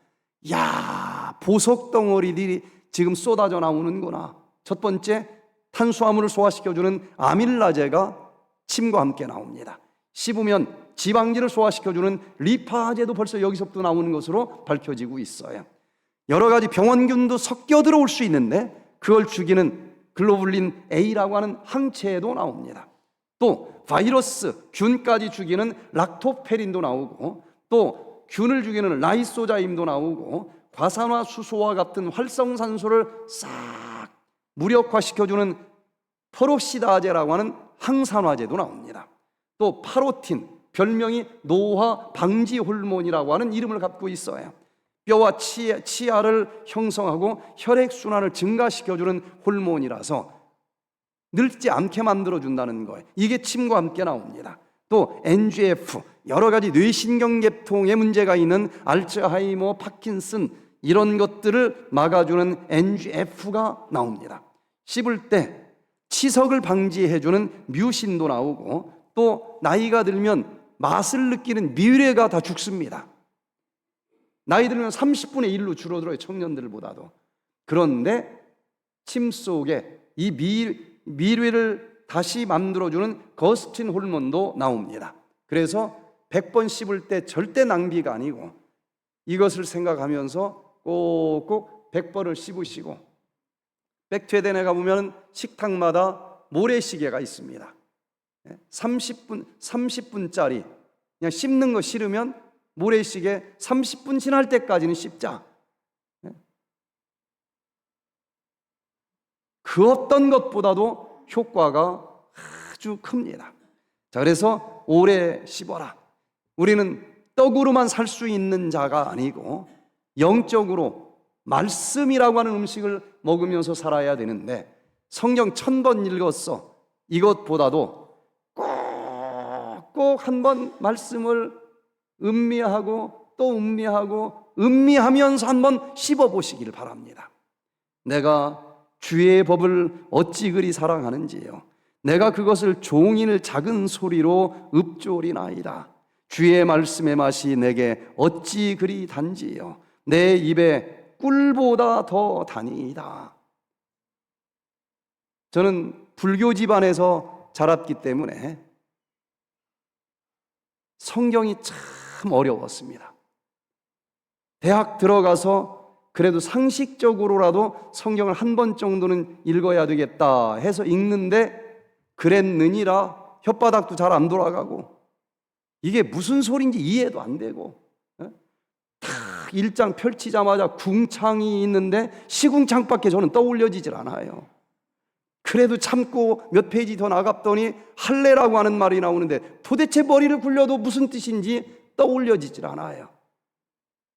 야, 보석 덩어리들이 지금 쏟아져 나오는구나. 첫 번째, 탄수화물을 소화시켜주는 아밀라제가 침과 함께 나옵니다. 씹으면 지방질을 소화시켜주는 리파제도 벌써 여기서부터 나오는 것으로 밝혀지고 있어요. 여러 가지 병원균도 섞여 들어올 수 있는데 그걸 죽이는 글로불린 A라고 하는 항체도 나옵니다. 또 바이러스, 균까지 죽이는 락토페린도 나오고, 또 균을 죽이는 라이소자임도 나오고, 과산화 수소와 같은 활성산소를 싹 무력화시켜주는 페록시다제라고 하는 항산화제도 나옵니다. 또 파로틴, 별명이 노화 방지 호르몬이라고 하는 이름을 갖고 있어요. 뼈와 치아를 형성하고 혈액순환을 증가시켜주는 호르몬이라서 늙지 않게 만들어준다는 거예요. 이게 침과 함께 나옵니다. 또 NGF, 여러 가지 뇌신경계통에 문제가 있는 알츠하이머, 파킨슨 이런 것들을 막아주는 NGF가 나옵니다. 씹을 때 치석을 방지해주는 뮤신도 나오고, 또 나이가 들면 맛을 느끼는 미래가 다 죽습니다. 나이 들면 30분의 1로 줄어들어요, 청년들보다도. 그런데 침 속에 이 미래를 다시 만들어주는 거스틴 호르몬도 나옵니다. 그래서 100번 씹을 때 절대 낭비가 아니고 이것을 생각하면서 꼭꼭 100번을 씹으시고, 백투에덴에 가보면 식탁마다 모래시계가 있습니다. 30분짜리 그냥 씹는 거 싫으면 모래시계 30분 지날 때까지는 씹자. 그 어떤 것보다도 효과가 아주 큽니다. 자, 그래서 오래 씹어라. 우리는 떡으로만 살 수 있는 자가 아니고 영적으로 말씀이라고 하는 음식을 먹으면서 살아야 되는데, 성경 1000번 읽었어. 이것보다도 꼭 한 번 말씀을 음미하고 또 음미하고 음미하면서 한번 씹어보시기를 바랍니다. 내가 주의 법을 어찌 그리 사랑하는지요. 내가 그것을 종일 작은 소리로 읊조리나이다. 주의 말씀의 맛이 내게 어찌 그리 단지요. 내 입에 꿀보다 더 다니이다. 저는 불교 집안에서 자랐기 때문에 성경이 참 어려웠습니다. 대학 들어가서 그래도 상식적으로라도 성경을 한 번 정도는 읽어야 되겠다 해서 읽는데, 그랬느니라 혓바닥도 잘 안 돌아가고 이게 무슨 소리인지 이해도 안 되고, 탁 1장 펼치자마자 궁창이 있는데 시궁창밖에 저는 떠올려지질 않아요. 그래도 참고 몇 페이지 더 나갔더니 할례라고 하는 말이 나오는데 도대체 머리를 굴려도 무슨 뜻인지 떠올려지질 않아요.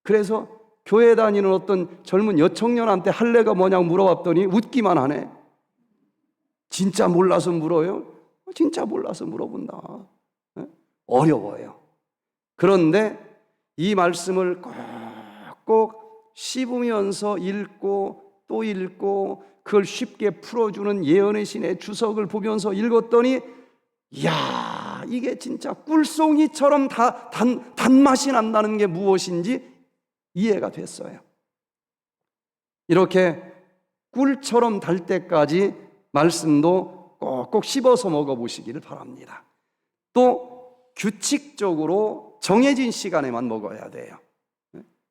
그래서 교회 다니는 어떤 젊은 여청년한테 할례가 뭐냐고 물어봤더니 웃기만 하네. 진짜 몰라서 물어요? 진짜 몰라서 물어본다. 어려워요. 그런데 이 말씀을 꼭 씹으면서 읽고 또 읽고 그걸 쉽게 풀어주는 예언의 신의 주석을 보면서 읽었더니, 이야, 이게 진짜 꿀송이처럼 단맛이 난다는 게 무엇인지 이해가 됐어요. 이렇게 꿀처럼 달 때까지 말씀도 꼭꼭 씹어서 먹어보시기를 바랍니다. 또 규칙적으로 정해진 시간에만 먹어야 돼요.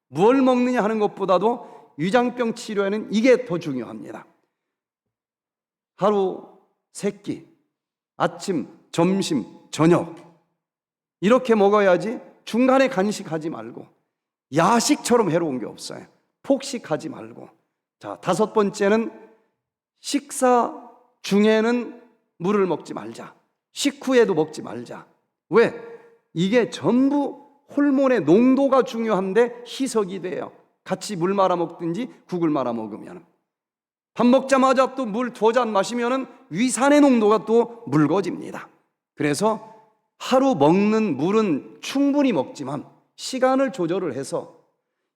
뭘 먹느냐 하는 것보다도 위장병 치료에는 이게 더 중요합니다. 하루 3끼, 아침, 점심, 저녁 이렇게 먹어야지 중간에 간식하지 말고, 야식처럼 해로운 게 없어요. 폭식하지 말고. 자, 5번째는 식사 중에는 물을 먹지 말자. 식후에도 먹지 말자. 왜? 이게 전부 호르몬의 농도가 중요한데 희석이 돼요. 같이 물 말아 먹든지 국을 말아 먹으면. 밥 먹자마자 또 물 2잔 마시면 위산의 농도가 또 묽어집니다. 그래서 하루 먹는 물은 충분히 먹지만 시간을 조절을 해서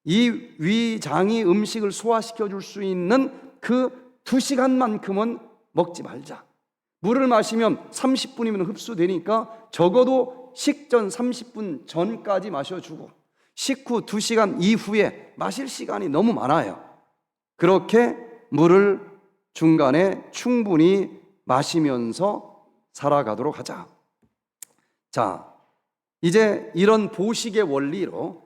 이 위장이 음식을 소화시켜 줄 수 있는 그 2시간만큼은 먹지 말자. 물을 마시면 30분이면 흡수되니까 적어도 식전 30분 전까지 마셔주고, 식후 2시간 이후에 마실 시간이 너무 많아요. 그렇게 물을 중간에 충분히 마시면서 살아가도록 하자. 자, 이제 이런 보식의 원리로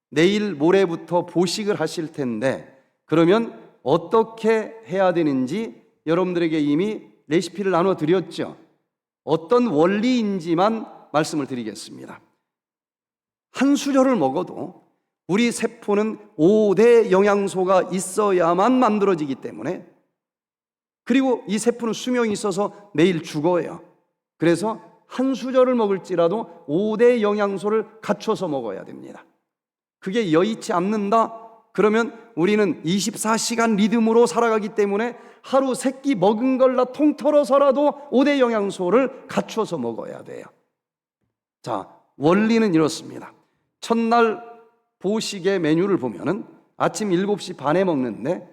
내일 모레부터 보식을 하실 텐데, 그러면 어떻게 해야 되는지 여러분들에게 이미 레시피를 나눠드렸죠. 어떤 원리인지만 말씀을 드리겠습니다. 한 수저를 먹어도 우리 세포는 5대 영양소가 있어야만 만들어지기 때문에, 그리고 이 세포는 수명이 있어서 매일 죽어요. 그래서 한 수저를 먹을지라도 5대 영양소를 갖춰서 먹어야 됩니다. 그게 여의치 않는다? 그러면 우리는 24시간 리듬으로 살아가기 때문에 하루 3끼 먹은 걸라 통틀어서라도 5대 영양소를 갖춰서 먹어야 돼요. 자, 원리는 이렇습니다. 첫날 보식의 메뉴를 보면은 아침 7시 반에 먹는데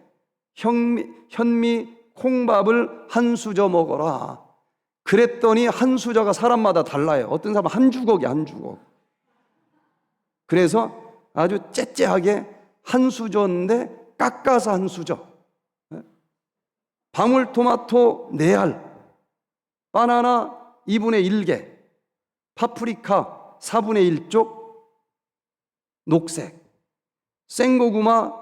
현미 콩밥을 한 수저 먹어라. 그랬더니 한 수저가 사람마다 달라요. 어떤 사람은 한 주걱이 한 주걱. 그래서 아주 째째하게 한 수저인데 깎아서 한 수저. 방울토마토 4알, 바나나 2분의 1개, 파프리카 4분의 1쪽, 녹색, 생고구마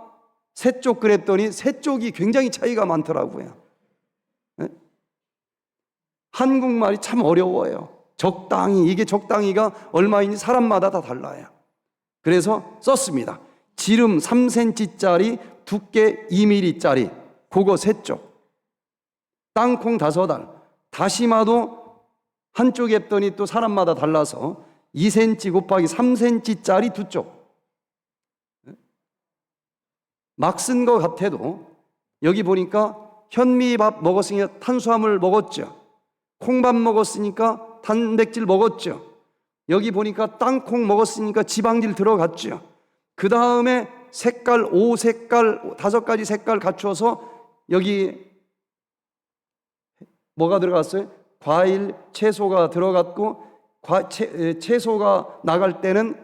3쪽 그랬더니 3쪽이 굉장히 차이가 많더라고요. 한국말이 참 어려워요. 적당히, 이게 적당히가 얼마인지 사람마다 다 달라요. 그래서 썼습니다. 지름 3cm짜리, 두께 2mm짜리, 그거 3쪽. 땅콩 5알, 다시마도 한쪽 했더니 또 사람마다 달라서 2cm 곱하기 3cm짜리 2쪽. 막 쓴 것 같아도 여기 보니까 현미밥 먹었으니까 탄수화물 먹었죠. 콩밥 먹었으니까 단백질 먹었죠. 여기 보니까 땅콩 먹었으니까 지방질 들어갔죠. 그 다음에 색깔, 5색깔, 5가지 색깔 갖춰서 여기 뭐가 들어갔어요? 과일, 채소가 들어갔고, 채소가 나갈 때는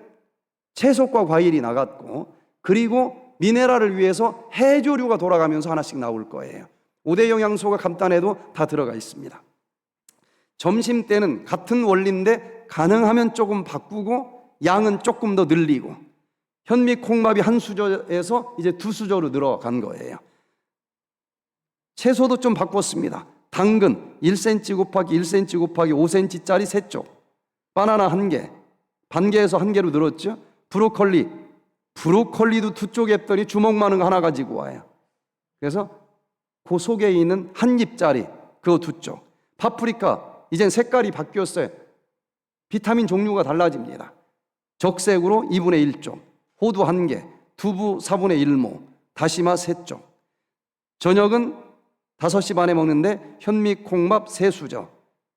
채소과 과일이 나갔고, 그리고 미네랄을 위해서 해조류가 돌아가면서 하나씩 나올 거예요. 5대 영양소가 간단해도 다 들어가 있습니다. 점심 때는 같은 원리인데 가능하면 조금 바꾸고 양은 조금 더 늘리고, 현미 콩밥이 한 수저에서 이제 2수저로 늘어간 거예요. 채소도 좀 바꿨습니다. 당근 1cm 곱하기 1cm 곱하기 5cm짜리 3쪽, 바나나 1개, 반개에서 1개로 늘었죠. 브로콜리도 2쪽 했더니 주먹 많은 거 하나 가지고 와요. 그래서 그 속에 있는 한 입짜리 그거 2쪽. 파프리카 이젠 색깔이 바뀌었어요. 비타민 종류가 달라집니다. 적색으로 2분의 1쪽, 호두 1개, 두부 4분의 1모, 다시마 3쪽. 저녁은 5시 반에 먹는데 현미콩밥 3수저,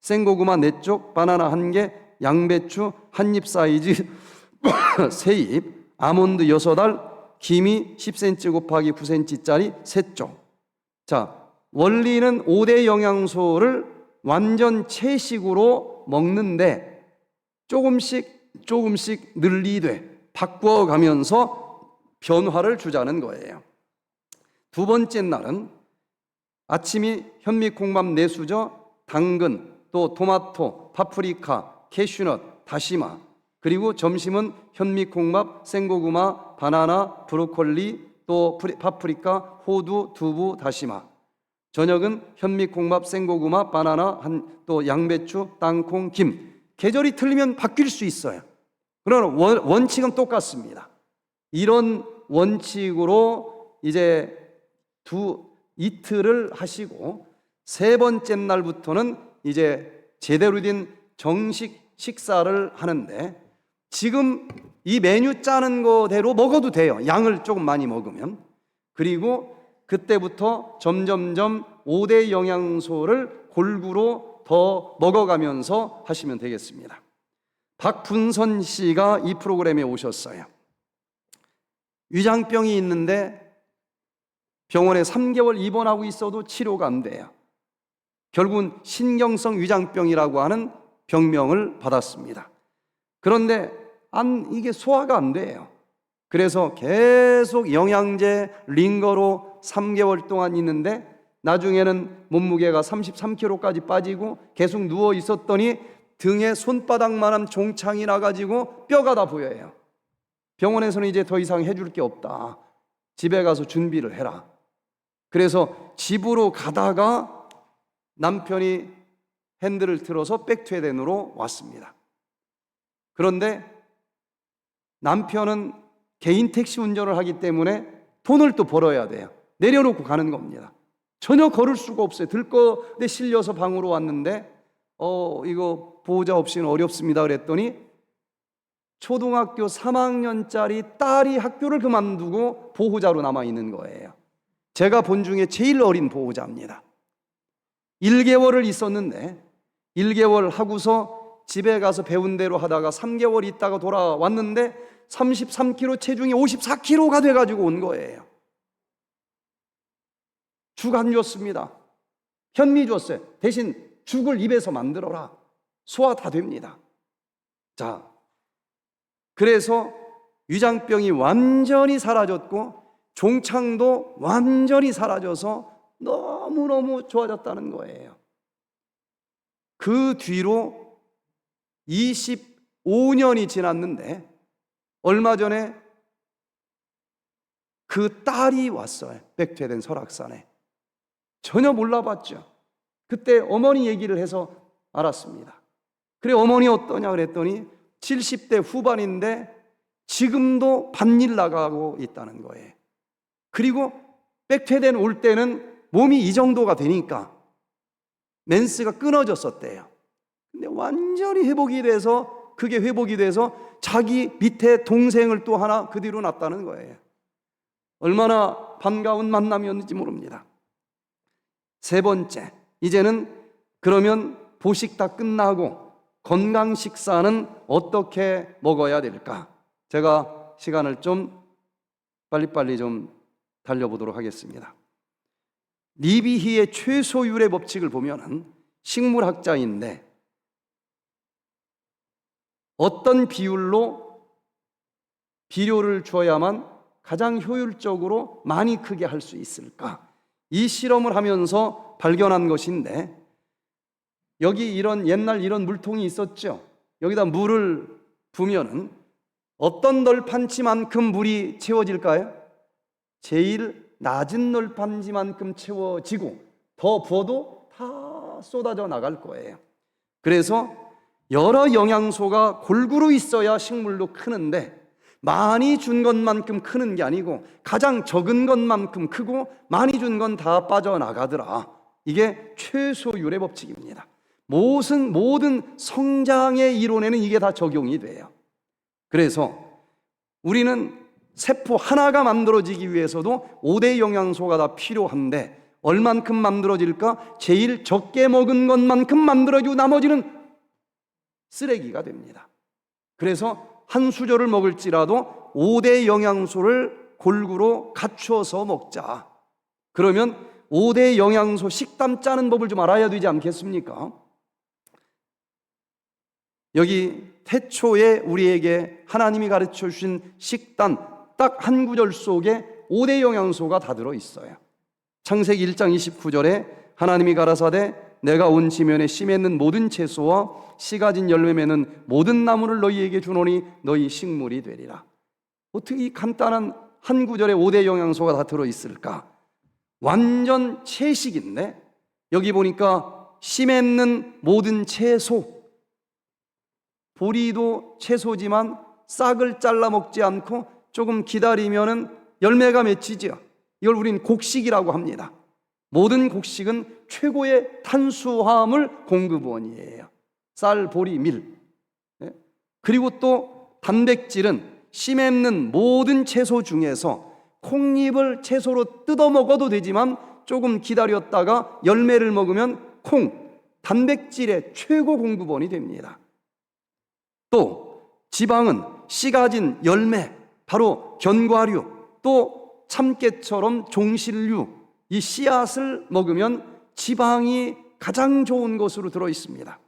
생고구마 4쪽, 바나나 1개, 양배추 1입 사이즈 3입, 아몬드 6알, 김이 10cm 곱하기 9cm짜리 3쪽. 자, 원리는 5대 영양소를 완전 채식으로 먹는데 조금씩 늘리되 바꿔가면서 변화를 주자는 거예요. 두 번째 날은 아침이 현미콩밥 4수저, 당근, 또 토마토, 파프리카, 캐슈넛, 다시마, 그리고 점심은 현미콩밥, 생고구마, 바나나, 브로콜리, 또 파프리카, 호두, 두부, 다시마. 저녁은 현미콩밥, 생고구마, 바나나, 또 양배추, 땅콩, 김. 계절이 틀리면 바뀔 수 있어요. 그러나 원칙은 똑같습니다. 이런 원칙으로 이제 이틀을 하시고 세 번째 날부터는 이제 제대로 된 정식 식사를 하는데, 지금 이 메뉴 짜는 거대로 먹어도 돼요. 양을 조금 많이 먹으면. 그리고 그때부터 점점점 5대 영양소를 골고루 더 먹어가면서 하시면 되겠습니다. 박분선 씨가 이 프로그램에 오셨어요. 위장병이 있는데 병원에 3개월 입원하고 있어도 치료가 안 돼요. 결국은 신경성 위장병이라고 하는 병명을 받았습니다. 그런데 이게 소화가 안 돼요. 그래서 계속 영양제, 링거로 3개월 동안 있는데 나중에는 몸무게가 33kg까지 빠지고 계속 누워 있었더니 등에 손바닥만한 종창이 나가지고 뼈가 다 보여요. 병원에서는 이제 더 이상 해줄 게 없다. 집에 가서 준비를 해라. 그래서 집으로 가다가 남편이 핸들을 틀어서 백투에덴으로 왔습니다. 그런데 남편은 개인 택시 운전을 하기 때문에 돈을 또 벌어야 돼요. 내려놓고 가는 겁니다. 전혀 걸을 수가 없어요. 들것에 실려서 방으로 왔는데 이거 보호자 없이는 어렵습니다 그랬더니 초등학교 3학년짜리 딸이 학교를 그만두고 보호자로 남아있는 거예요. 제가 본 중에 제일 어린 보호자입니다. 1개월을 있었는데 1개월 하고서 집에 가서 배운 대로 하다가 3개월 있다가 돌아왔는데 33kg 체중이 54kg가 돼가지고 온 거예요. 죽 안 줬습니다. 현미 줬어요. 대신 죽을 입에서 만들어라. 소화 다 됩니다. 자, 그래서 위장병이 완전히 사라졌고 종창도 완전히 사라져서 너무너무 좋아졌다는 거예요. 그 뒤로 25년이 지났는데 얼마 전에 그 딸이 왔어요. 백퇴된 설악산에. 전혀 몰라봤죠. 그때 어머니 얘기를 해서 알았습니다. 그래, 어머니 어떠냐 그랬더니 70대 후반인데 지금도 밭일 나가고 있다는 거예요. 그리고 백퇴된 올 때는 몸이 이 정도가 되니까 멘스가 끊어졌었대요. 근데 완전히 회복이 돼서, 그게 회복이 돼서 자기 밑에 동생을 또 하나 그 뒤로 낳았다는 거예요. 얼마나 반가운 만남이었는지 모릅니다. 세 번째, 이제는 그러면 보식 다 끝나고 건강 식사는 어떻게 먹어야 될까? 제가 시간을 좀 빨리빨리 좀 달려보도록 하겠습니다. 리비히의 최소율의 법칙을 보면은 식물학자인데 어떤 비율로 비료를 줘야만 가장 효율적으로 많이 크게 할 수 있을까? 이 실험을 하면서 발견한 것인데, 여기 이런 옛날 이런 물통이 있었죠. 여기다 물을 부으면은 어떤 널판지만큼 물이 채워질까요? 제일 낮은 널판지만큼 채워지고 더 부어도 다 쏟아져 나갈 거예요. 그래서 여러 영양소가 골고루 있어야 식물도 크는데 많이 준 것만큼 크는 게 아니고 가장 적은 것만큼 크고 많이 준 건 다 빠져나가더라. 이게 최소율의 법칙입니다. 모든 성장의 이론에는 이게 다 적용이 돼요. 그래서 우리는 세포 하나가 만들어지기 위해서도 5대 영양소가 다 필요한데 얼만큼 만들어질까? 제일 적게 먹은 것만큼 만들어지고 나머지는 쓰레기가 됩니다. 그래서 한 수저를 먹을지라도 5대 영양소를 골고루 갖춰서 먹자. 그러면 5대 영양소 식단 짜는 법을 좀 알아야 되지 않겠습니까? 여기 태초에 우리에게 하나님이 가르쳐 주신 식단 딱 한 구절 속에 5대 영양소가 다 들어있어요. 창세기 1장 29절에 하나님이 가라사대 내가 온 지면에 씨 맺는 모든 채소와 씨 가진 열매 맺는 모든 나무를 너희에게 주노니 너희 식물이 되리라. 어떻게 이 간단한 한 구절에 5대 영양소가 다 들어있을까? 완전 채식인데 여기 보니까 씨 맺는 모든 채소, 보리도 채소지만 싹을 잘라 먹지 않고 조금 기다리면은 열매가 맺히죠. 이걸 우린 곡식이라고 합니다. 모든 곡식은 최고의 탄수화물 공급원이에요. 쌀, 보리, 밀. 그리고 또 단백질은 씨 맺는 모든 채소 중에서 콩잎을 채소로 뜯어 먹어도 되지만 조금 기다렸다가 열매를 먹으면 콩, 단백질의 최고 공급원이 됩니다. 또 지방은 씨 가진 열매, 바로 견과류, 또 참깨처럼 종실류, 이 씨앗을 먹으면 지방이 가장 좋은 것으로 들어 있습니다.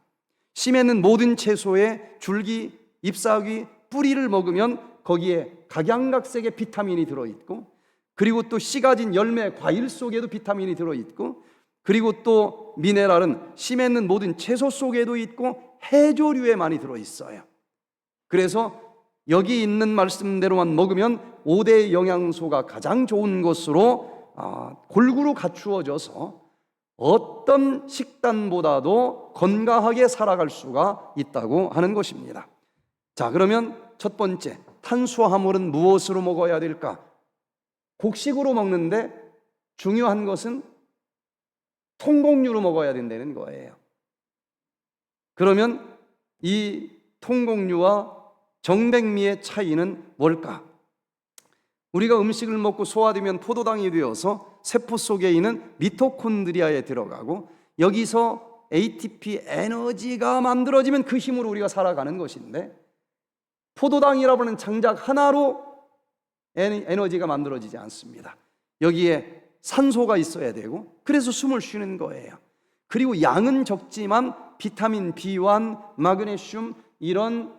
씨 맺는 모든 채소에 줄기, 잎사귀, 뿌리를 먹으면 거기에 각양각색의 비타민이 들어있고, 그리고 또 씨 가진 열매, 과일 속에도 비타민이 들어있고, 그리고 또 미네랄은 씨 맺는 모든 채소 속에도 있고 해조류에 많이 들어있어요. 그래서 여기 있는 말씀대로만 먹으면 5대 영양소가 가장 좋은 것으로 골고루 갖추어져서 어떤 식단보다도 건강하게 살아갈 수가 있다고 하는 것입니다. 자, 그러면 첫 번째, 탄수화물은 무엇으로 먹어야 될까? 곡식으로 먹는데 중요한 것은 통곡류로 먹어야 된다는 거예요. 그러면 이 통곡류와 정백미의 차이는 뭘까? 우리가 음식을 먹고 소화되면 포도당이 되어서 세포 속에 있는 미토콘드리아에 들어가고 여기서 ATP 에너지가 만들어지면 그 힘으로 우리가 살아가는 것인데, 포도당이라고 하는 장작 하나로 에너지가 만들어지지 않습니다. 여기에 산소가 있어야 되고 그래서 숨을 쉬는 거예요. 그리고 양은 적지만 비타민 B1, 마그네슘 이런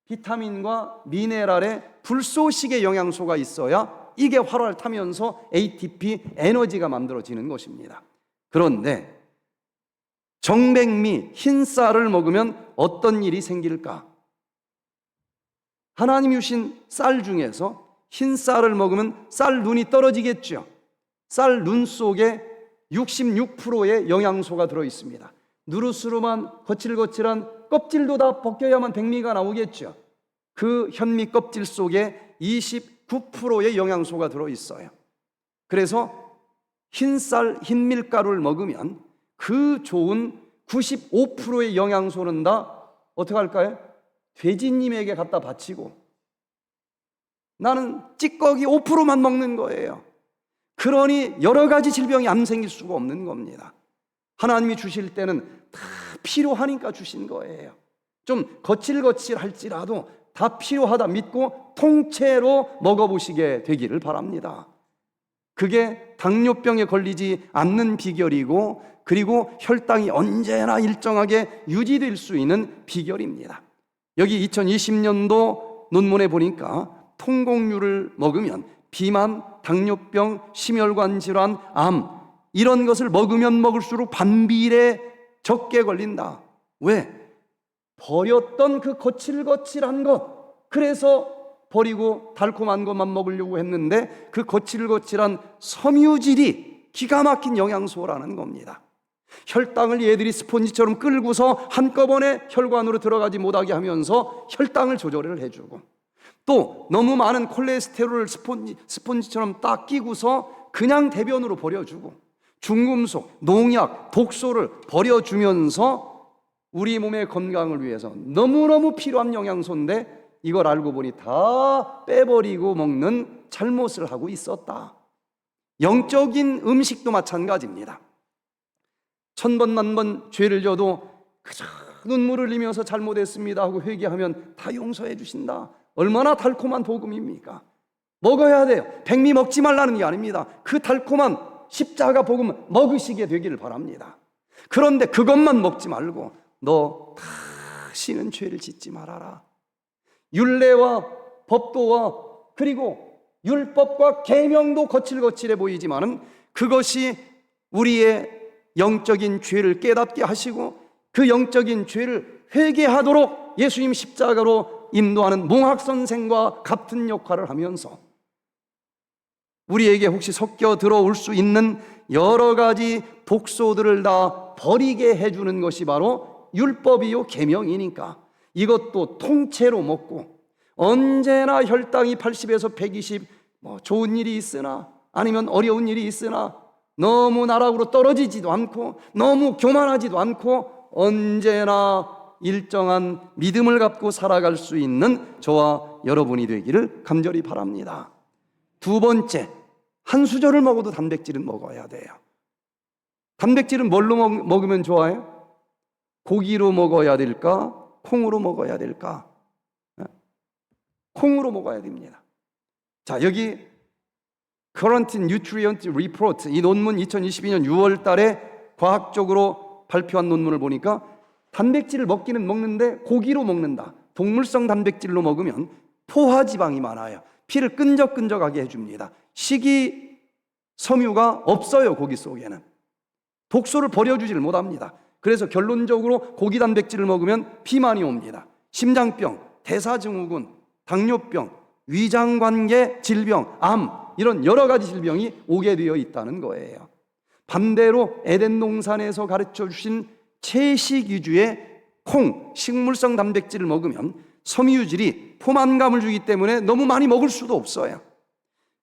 비타민과 미네랄의 불소식의 영양소가 있어야 이게 활활 타면서 ATP, 에너지가 만들어지는 것입니다. 그런데 정백미, 흰 쌀을 먹으면 어떤 일이 생길까? 하나님이 주신 쌀 중에서 흰 쌀을 먹으면 쌀 눈이 떨어지겠죠. 쌀 눈 속에 66%의 영양소가 들어있습니다. 누르스름한 거칠거칠한 껍질도 다 벗겨야만 백미가 나오겠죠. 그 현미 껍질 속에 29%의 영양소가 들어있어요. 그래서 흰쌀, 흰밀가루를 먹으면 그 좋은 95%의 영양소는 다 어떻게 할까요? 돼지님에게 갖다 바치고 나는 찌꺼기 5%만 먹는 거예요. 그러니 여러 가지 질병이 안 생길 수가 없는 겁니다. 하나님이 주실 때는 다 필요하니까 주신 거예요. 좀 거칠거칠할지라도 다 필요하다 믿고 통째로 먹어보시게 되기를 바랍니다. 그게 당뇨병에 걸리지 않는 비결이고, 그리고 혈당이 언제나 일정하게 유지될 수 있는 비결입니다. 여기 2020년도 논문에 보니까 통곡류를 먹으면 비만, 당뇨병, 심혈관 질환, 암 이런 것을 먹으면 먹을수록 반비례 적게 걸린다. 왜? 버렸던 그 거칠거칠한 것, 그래서 버리고 달콤한 것만 먹으려고 했는데 그 거칠거칠한 섬유질이 기가 막힌 영양소라는 겁니다. 혈당을 얘들이 스펀지처럼 끌고서 한꺼번에 혈관으로 들어가지 못하게 하면서 혈당을 조절을 해주고, 또 너무 많은 콜레스테롤을 스펀지처럼 딱 끼고서 그냥 대변으로 버려주고, 중금속, 농약, 독소를 버려주면서 우리 몸의 건강을 위해서 너무너무 필요한 영양소인데 이걸 알고 보니 다 빼버리고 먹는 잘못을 하고 있었다. 영적인 음식도 마찬가지입니다. 천번 만번 죄를 져도 그저 눈물을 흘리면서 잘못했습니다 하고 회개하면 다 용서해 주신다. 얼마나 달콤한 복음입니까? 먹어야 돼요. 백미 먹지 말라는 게 아닙니다. 그 달콤한 십자가 복음 먹으시게 되기를 바랍니다. 그런데 그것만 먹지 말고 너 다시는 죄를 짓지 말아라. 율례와 법도와 그리고 율법과 계명도 거칠거칠해 보이지만은 그것이 우리의 영적인 죄를 깨닫게 하시고 그 영적인 죄를 회개하도록 예수님 십자가로 인도하는 몽학선생과 같은 역할을 하면서 우리에게 혹시 섞여 들어올 수 있는 여러 가지 독소들을 다 버리게 해주는 것이 바로 율법이요 계명이니까 이것도 통째로 먹고, 언제나 혈당이 80에서 120 좋은 일이 있으나 아니면 어려운 일이 있으나 너무 나락으로 떨어지지도 않고 너무 교만하지도 않고 언제나 일정한 믿음을 갖고 살아갈 수 있는 저와 여러분이 되기를 간절히 바랍니다. 두 번째, 한 수저를 먹어도 단백질은 먹어야 돼요. 단백질은 뭘로 먹으면 좋아요? 고기로 먹어야 될까? 콩으로 먹어야 될까? 콩으로 먹어야 됩니다. 자, 여기 Current Nutrient Report, 이 논문 2022년 6월 달에 과학적으로 발표한 논문을 보니까 단백질을 먹기는 먹는데 고기로 먹는다. 동물성 단백질로 먹으면 포화지방이 많아요. 피를 끈적끈적하게 해줍니다. 식이섬유가 없어요. 고기 속에는 독소를 버려주지를 못합니다. 그래서 결론적으로 고기 단백질을 먹으면 비만이 옵니다. 심장병, 대사증후군, 당뇨병, 위장관계 질병, 암 이런 여러 가지 질병이 오게 되어 있다는 거예요. 반대로 에덴 동산에서 가르쳐 주신 채식 위주의 콩, 식물성 단백질을 먹으면 섬유질이 포만감을 주기 때문에 너무 많이 먹을 수도 없어요.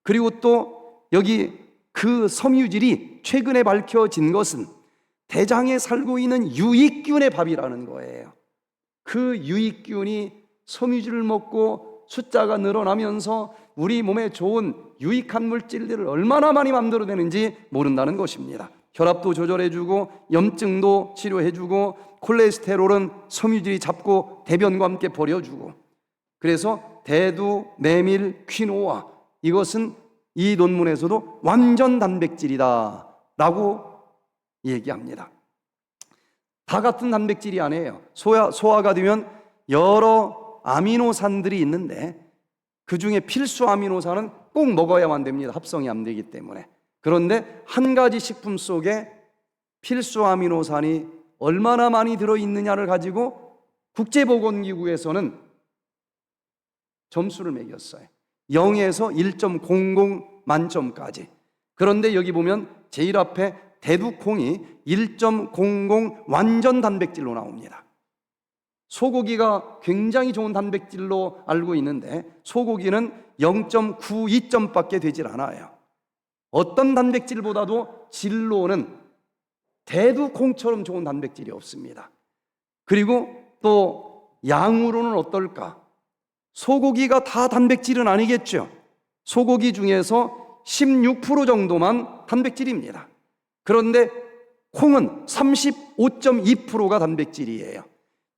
그리고 또 여기 그 섬유질이 최근에 밝혀진 것은 대장에 살고 있는 유익균의 밥이라는 거예요. 그 유익균이 섬유질을 먹고 숫자가 늘어나면서 우리 몸에 좋은 유익한 물질들을 얼마나 많이 만들어내는지 모른다는 것입니다. 혈압도 조절해주고 염증도 치료해주고 콜레스테롤은 섬유질이 잡고 대변과 함께 버려주고, 그래서 대두, 메밀, 퀴노아 이것은 이 논문에서도 완전 단백질이다 라고 얘기합니다. 다 같은 단백질이 아니에요. 소화가 되면 여러 아미노산들이 있는데 그 중에 필수 아미노산은 꼭 먹어야만 됩니다. 합성이 안 되기 때문에. 그런데 한 가지 식품 속에 필수 아미노산이 얼마나 많이 들어있느냐를 가지고 국제보건기구에서는 점수를 매겼어요. 0에서 1.00 만점까지. 그런데 여기 보면 제일 앞에 대두콩이 1.00 완전 단백질로 나옵니다. 소고기가 굉장히 좋은 단백질로 알고 있는데 소고기는 0.92점밖에 되질 않아요. 어떤 단백질보다도 질로는 대두콩처럼 좋은 단백질이 없습니다. 그리고 또 양으로는 어떨까? 소고기가 다 단백질은 아니겠죠. 소고기 중에서 16% 정도만 단백질입니다. 그런데 콩은 35.2%가 단백질이에요.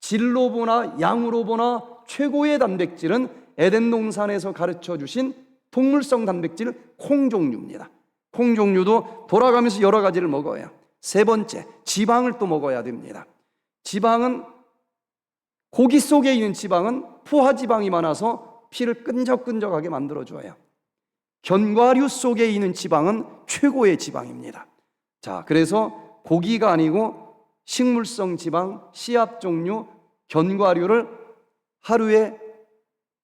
질로 보나 양으로 보나 최고의 단백질은 에덴 동산에서 가르쳐 주신 동물성 단백질 콩 종류입니다. 콩 종류도 돌아가면서 여러 가지를 먹어요. 세 번째, 지방을 또 먹어야 됩니다. 지방은 고기 속에 있는 지방은 포화지방이 많아서 피를 끈적끈적하게 만들어줘요. 견과류 속에 있는 지방은 최고의 지방입니다. 자, 그래서 고기가 아니고 식물성 지방, 씨앗 종류, 견과류를 하루에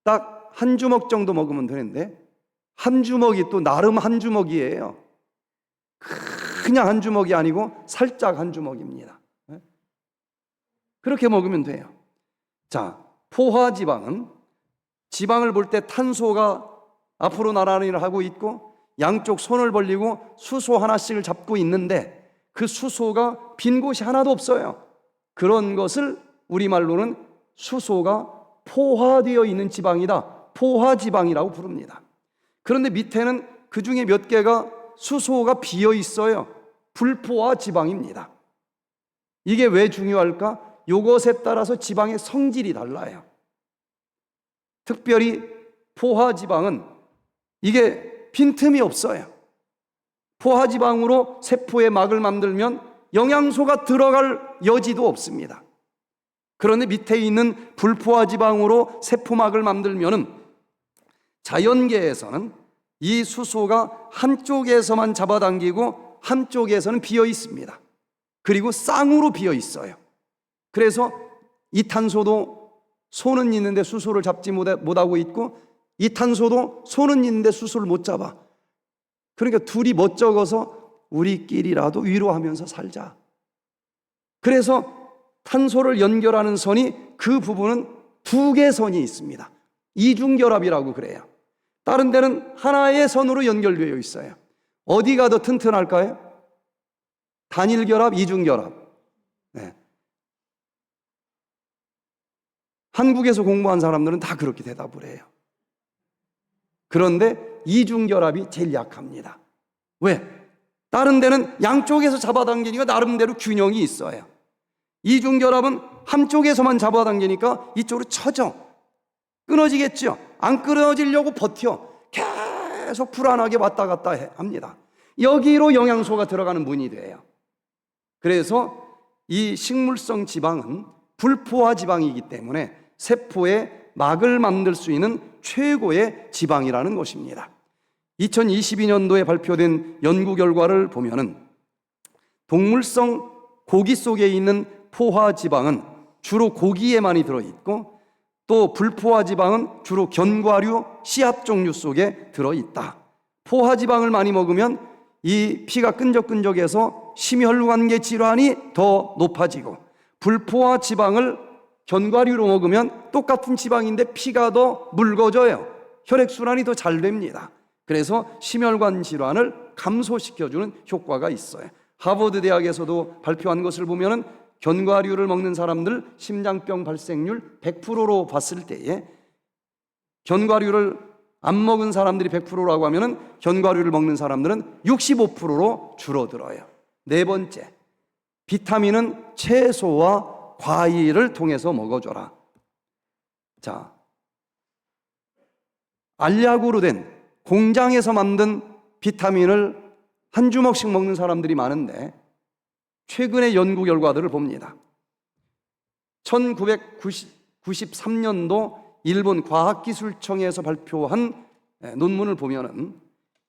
딱 한 주먹 정도 먹으면 되는데 한 주먹이 또 나름 한 주먹이에요. 그냥 한 주먹이 아니고 살짝 한 주먹입니다. 그렇게 먹으면 돼요. 자, 포화지방은 지방을 볼 때 탄소가 앞으로 나란히 하고 있고 양쪽 손을 벌리고 수소 하나씩을 잡고 있는데 그 수소가 빈 곳이 하나도 없어요. 그런 것을 우리말로는 수소가 포화되어 있는 지방이다. 포화지방이라고 부릅니다. 그런데 밑에는 그 중에 몇 개가 수소가 비어 있어요. 불포화 지방입니다. 이게 왜 중요할까? 요것에 따라서 지방의 성질이 달라요. 특별히 포화지방은 이게 빈틈이 없어요. 포화지방으로 세포에 막을 만들면 영양소가 들어갈 여지도 없습니다. 그런데 밑에 있는 불포화지방으로 세포막을 만들면은 자연계에서는 이 수소가 한쪽에서만 잡아당기고 한쪽에서는 비어 있습니다. 그리고 쌍으로 비어 있어요. 그래서 이 탄소도 손은 있는데 수소를 잡지 못하고 있고 이 탄소도 손은 있는데 수소를 못 잡아. 그러니까 둘이 멋쩍어서 우리끼리라도 위로하면서 살자. 그래서 탄소를 연결하는 선이 그 부분은 두 개의 선이 있습니다. 이중결합이라고 그래요. 다른 데는 하나의 선으로 연결되어 있어요. 어디가 더 튼튼할까요? 단일결합, 이중결합. 네. 한국에서 공부한 사람들은 다 그렇게 대답을 해요. 그런데 이중결합이 제일 약합니다. 왜? 다른 데는 양쪽에서 잡아당기니까 나름대로 균형이 있어요. 이중결합은 한쪽에서만 잡아당기니까 이쪽으로 쳐져. 끊어지겠죠? 안 끊어지려고 버텨. 계속 불안하게 왔다 갔다 합니다. 여기로 영양소가 들어가는 문이 돼요. 그래서 이 식물성 지방은 불포화 지방이기 때문에 세포에 막을 만들 수 있는 최고의 지방이라는 것입니다. 2022년도에 발표된 연구 결과를 보면은 동물성 고기 속에 있는 포화 지방은 주로 고기에 많이 들어있고 또 불포화 지방은 주로 견과류, 씨앗 종류 속에 들어있다. 포화 지방을 많이 먹으면 이 피가 끈적끈적해서 심혈관계 질환이 더 높아지고 불포화 지방을 견과류로 먹으면 똑같은 지방인데 피가 더 묽어져요. 혈액순환이 더 잘 됩니다. 그래서 심혈관 질환을 감소시켜주는 효과가 있어요. 하버드 대학에서도 발표한 것을 보면은 견과류를 먹는 사람들 심장병 발생률 100%로 봤을 때에 견과류를 안 먹은 사람들이 100%라고 하면은 견과류를 먹는 사람들은 65%로 줄어들어요. 네 번째, 비타민은 채소와 과일을 통해서 먹어줘라. 자, 알약으로 된 공장에서 만든 비타민을 한 주먹씩 먹는 사람들이 많은데 최근의 연구 결과들을 봅니다. 1993년도 일본 과학기술청에서 발표한 논문을 보면은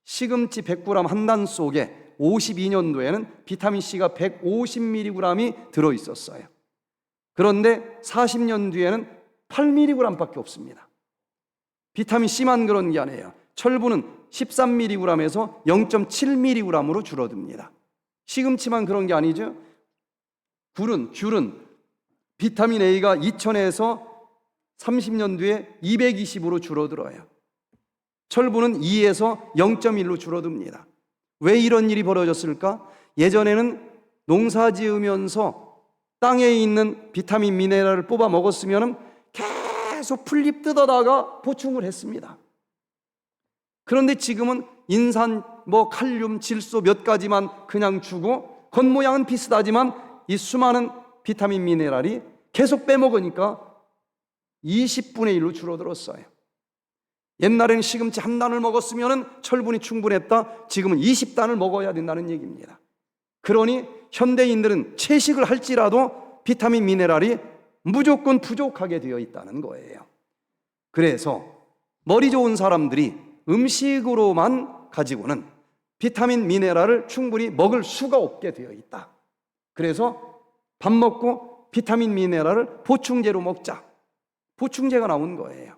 시금치 100g 한 단 속에 52년도에는 비타민C가 150mg이 들어있었어요. 그런데 40년 뒤에는 8mg밖에 없습니다. 비타민C만 그런 게 아니에요. 철분은 13mg에서 0.7mg으로 줄어듭니다. 시금치만 그런 게 아니죠. 귤은 비타민 A가 2000에서 30년 뒤에 220으로 줄어들어요. 철분은 2에서 0.1로 줄어듭니다. 왜 이런 일이 벌어졌을까? 예전에는 농사 지으면서 땅에 있는 비타민 미네랄을 뽑아 먹었으면 계속 풀잎 뜯어다가 보충을 했습니다. 그런데 지금은 인산, 칼륨, 질소 몇 가지만 그냥 주고 겉모양은 비슷하지만 이 수많은 비타민 미네랄이 계속 빼먹으니까 20분의 1로 줄어들었어요. 옛날에는 시금치 한 단을 먹었으면 철분이 충분했다. 지금은 20단을 먹어야 된다는 얘기입니다. 그러니 현대인들은 채식을 할지라도 비타민 미네랄이 무조건 부족하게 되어 있다는 거예요. 그래서 머리 좋은 사람들이 음식으로만 가지고는 비타민 미네랄을 충분히 먹을 수가 없게 되어 있다. 그래서 밥 먹고 비타민 미네랄을 보충제로 먹자. 보충제가 나온 거예요.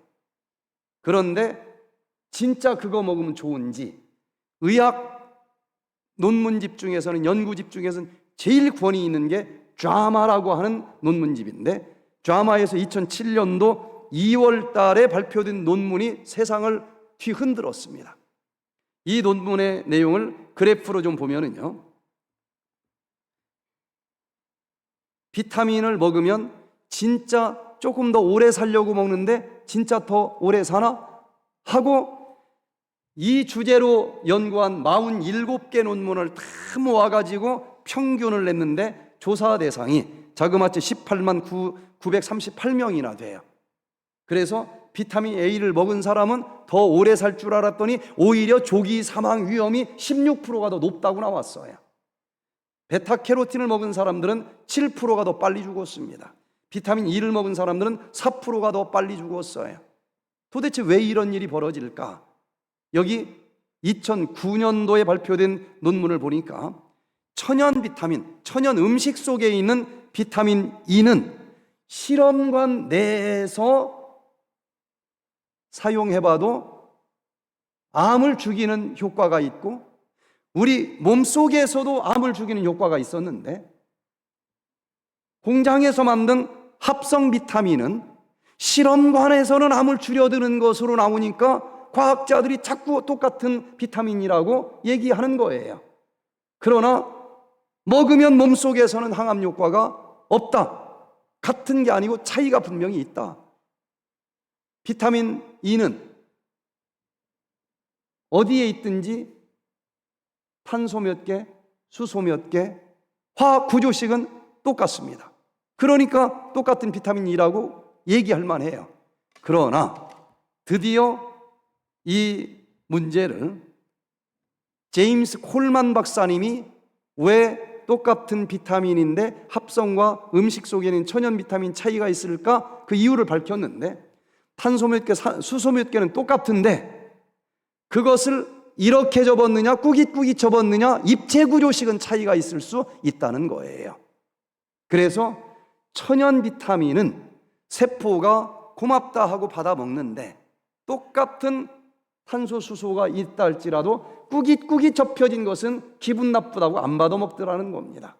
그런데 진짜 그거 먹으면 좋은지 의학 논문집 중에서는 연구집 중에서는 제일 권위 있는 게 JAMA라고 하는 논문집인데 JAMA에서 2007년도 2월 달에 발표된 논문이 세상을 뒤흔들었습니다. 이 논문의 내용을 그래프로 좀 보면은요, 비타민을 먹으면 진짜 조금 더 오래 살려고 먹는데 진짜 더 오래 사나? 하고 이 주제로 연구한 47개 논문을 다 모아가지고 평균을 냈는데 조사 대상이 자그마치 18만 938명이나 돼요. 그래서 비타민 A를 먹은 사람은 더 오래 살 줄 알았더니 오히려 조기 사망 위험이 16%가 더 높다고 나왔어요. 베타캐로틴을 먹은 사람들은 7%가 더 빨리 죽었습니다. 비타민 E를 먹은 사람들은 4%가 더 빨리 죽었어요. 도대체 왜 이런 일이 벌어질까? 여기 2009년도에 발표된 논문을 보니까 천연 비타민, 천연 음식 속에 있는 비타민 E는 실험관 내에서 사용해봐도 암을 죽이는 효과가 있고 우리 몸속에서도 암을 죽이는 효과가 있었는데 공장에서 만든 합성 비타민은 실험관에서는 암을 줄여드는 것으로 나오니까 과학자들이 자꾸 똑같은 비타민이라고 얘기하는 거예요. 그러나 먹으면 몸속에서는 항암 효과가 없다. 같은 게 아니고 차이가 분명히 있다. 비타민 E는 어디에 있든지 탄소 몇 개, 수소 몇 개, 화학 구조식은 똑같습니다. 그러니까 똑같은 비타민 E라고 얘기할 만해요. 그러나 드디어 이 문제를 제임스 콜만 박사님이 왜 똑같은 비타민인데 합성과 음식 속에는 천연 비타민 차이가 있을까? 그 이유를 밝혔는데 탄소 몇 개, 수소 몇 개는 똑같은데 그것을 이렇게 접었느냐 꾸깃꾸깃 접었느냐 입체 구조식은 차이가 있을 수 있다는 거예요. 그래서 천연 비타민은 세포가 고맙다 하고 받아 먹는데 똑같은 탄소 수소가 있다 할지라도 꾸깃꾸깃 접혀진 것은 기분 나쁘다고 안 받아 먹더라는 겁니다.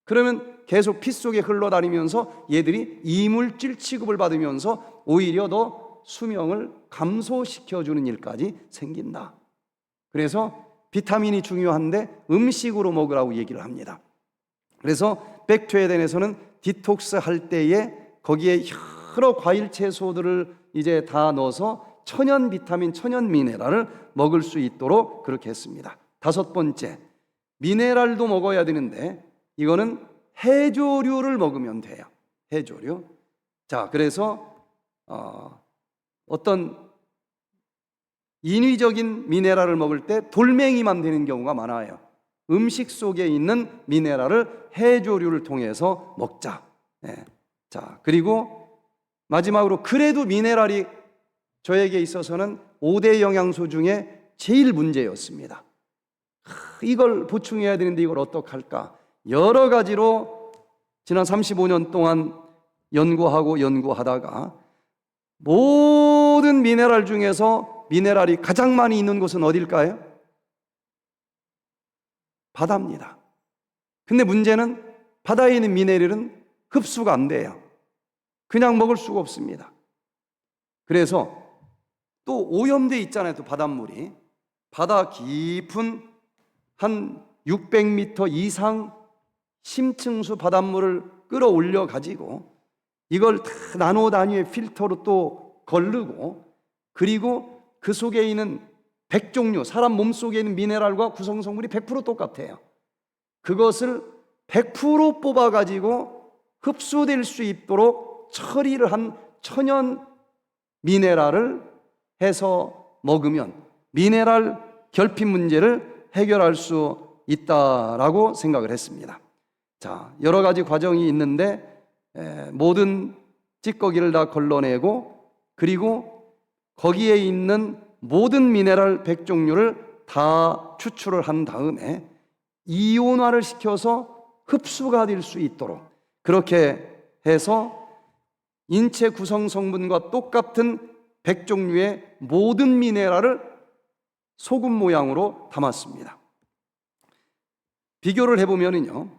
그러면 계속 피 속에 흘러다니면서 얘들이 이물질 취급을 받으면서 오히려 더 수명을 감소시켜주는 일까지 생긴다. 그래서 비타민이 중요한데 음식으로 먹으라고 얘기를 합니다. 그래서 백투에덴에서는 디톡스 할 때에 거기에 여러 과일 채소들을 이제 다 넣어서 천연 비타민, 천연 미네랄을 먹을 수 있도록 그렇게 했습니다. 5번째, 미네랄도 먹어야 되는데 이거는 해조류를 먹으면 돼요. 해조류. 자, 그래서 어떤 인위적인 미네랄을 먹을 때 돌멩이만 되는 경우가 많아요. 음식 속에 있는 미네랄을 해조류를 통해서 먹자. 네. 자, 그리고 마지막으로 그래도 미네랄이 저에게 있어서는 5대 영양소 중에 제일 문제였습니다. 이걸 보충해야 되는데 이걸 어떡할까? 여러 가지로 지난 35년 동안 연구하다가 모든 미네랄 중에서 미네랄이 가장 많이 있는 곳은 어딜까요? 바다입니다. 근데 문제는 바다에 있는 미네랄은 흡수가 안 돼요. 그냥 먹을 수가 없습니다. 그래서 또 오염돼 있잖아요. 또 바닷물이 바다 깊은 한 600m 이상 심층수 바닷물을 끌어올려 가지고 이걸 다 나노 단위의 필터로 또 걸르고, 그리고 그 속에 있는 100종류, 사람 몸속에 있는 미네랄과 구성 성분이 100% 똑같아요. 그것을 100% 뽑아 가지고 흡수될 수 있도록 처리를 한 천연 미네랄을 해서 먹으면 미네랄 결핍 문제를 해결할 수 있다라고 생각을 했습니다. 자, 여러 가지 과정이 있는데 모든 찌꺼기를 다 걸러내고, 그리고 거기에 있는 모든 미네랄 100종류를 다 추출을 한 다음에 이온화를 시켜서 흡수가 될 수 있도록 그렇게 해서 인체 구성 성분과 똑같은 100종류의 모든 미네랄을 소금 모양으로 담았습니다. 비교를 해보면요,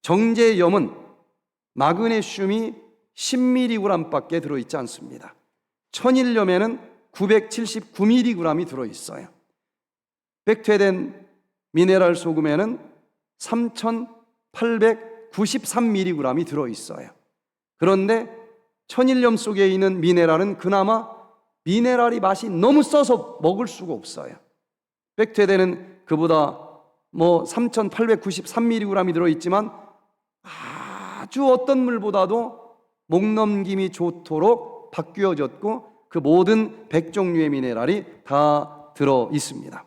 정제염은 마그네슘이 10mg 밖에 들어있지 않습니다. 천일염에는 979mg이 들어있어요. 백퇴된 미네랄 소금에는 3893mg이 들어있어요. 그런데 천일염 속에 있는 미네랄은 그나마 미네랄이 맛이 너무 써서 먹을 수가 없어요. 백퇴되는 그보다 3893mg이 들어있지만 아주 어떤 물보다도 목넘김이 좋도록 바뀌어졌고, 그 모든 100종류의 미네랄이 다 들어 있습니다.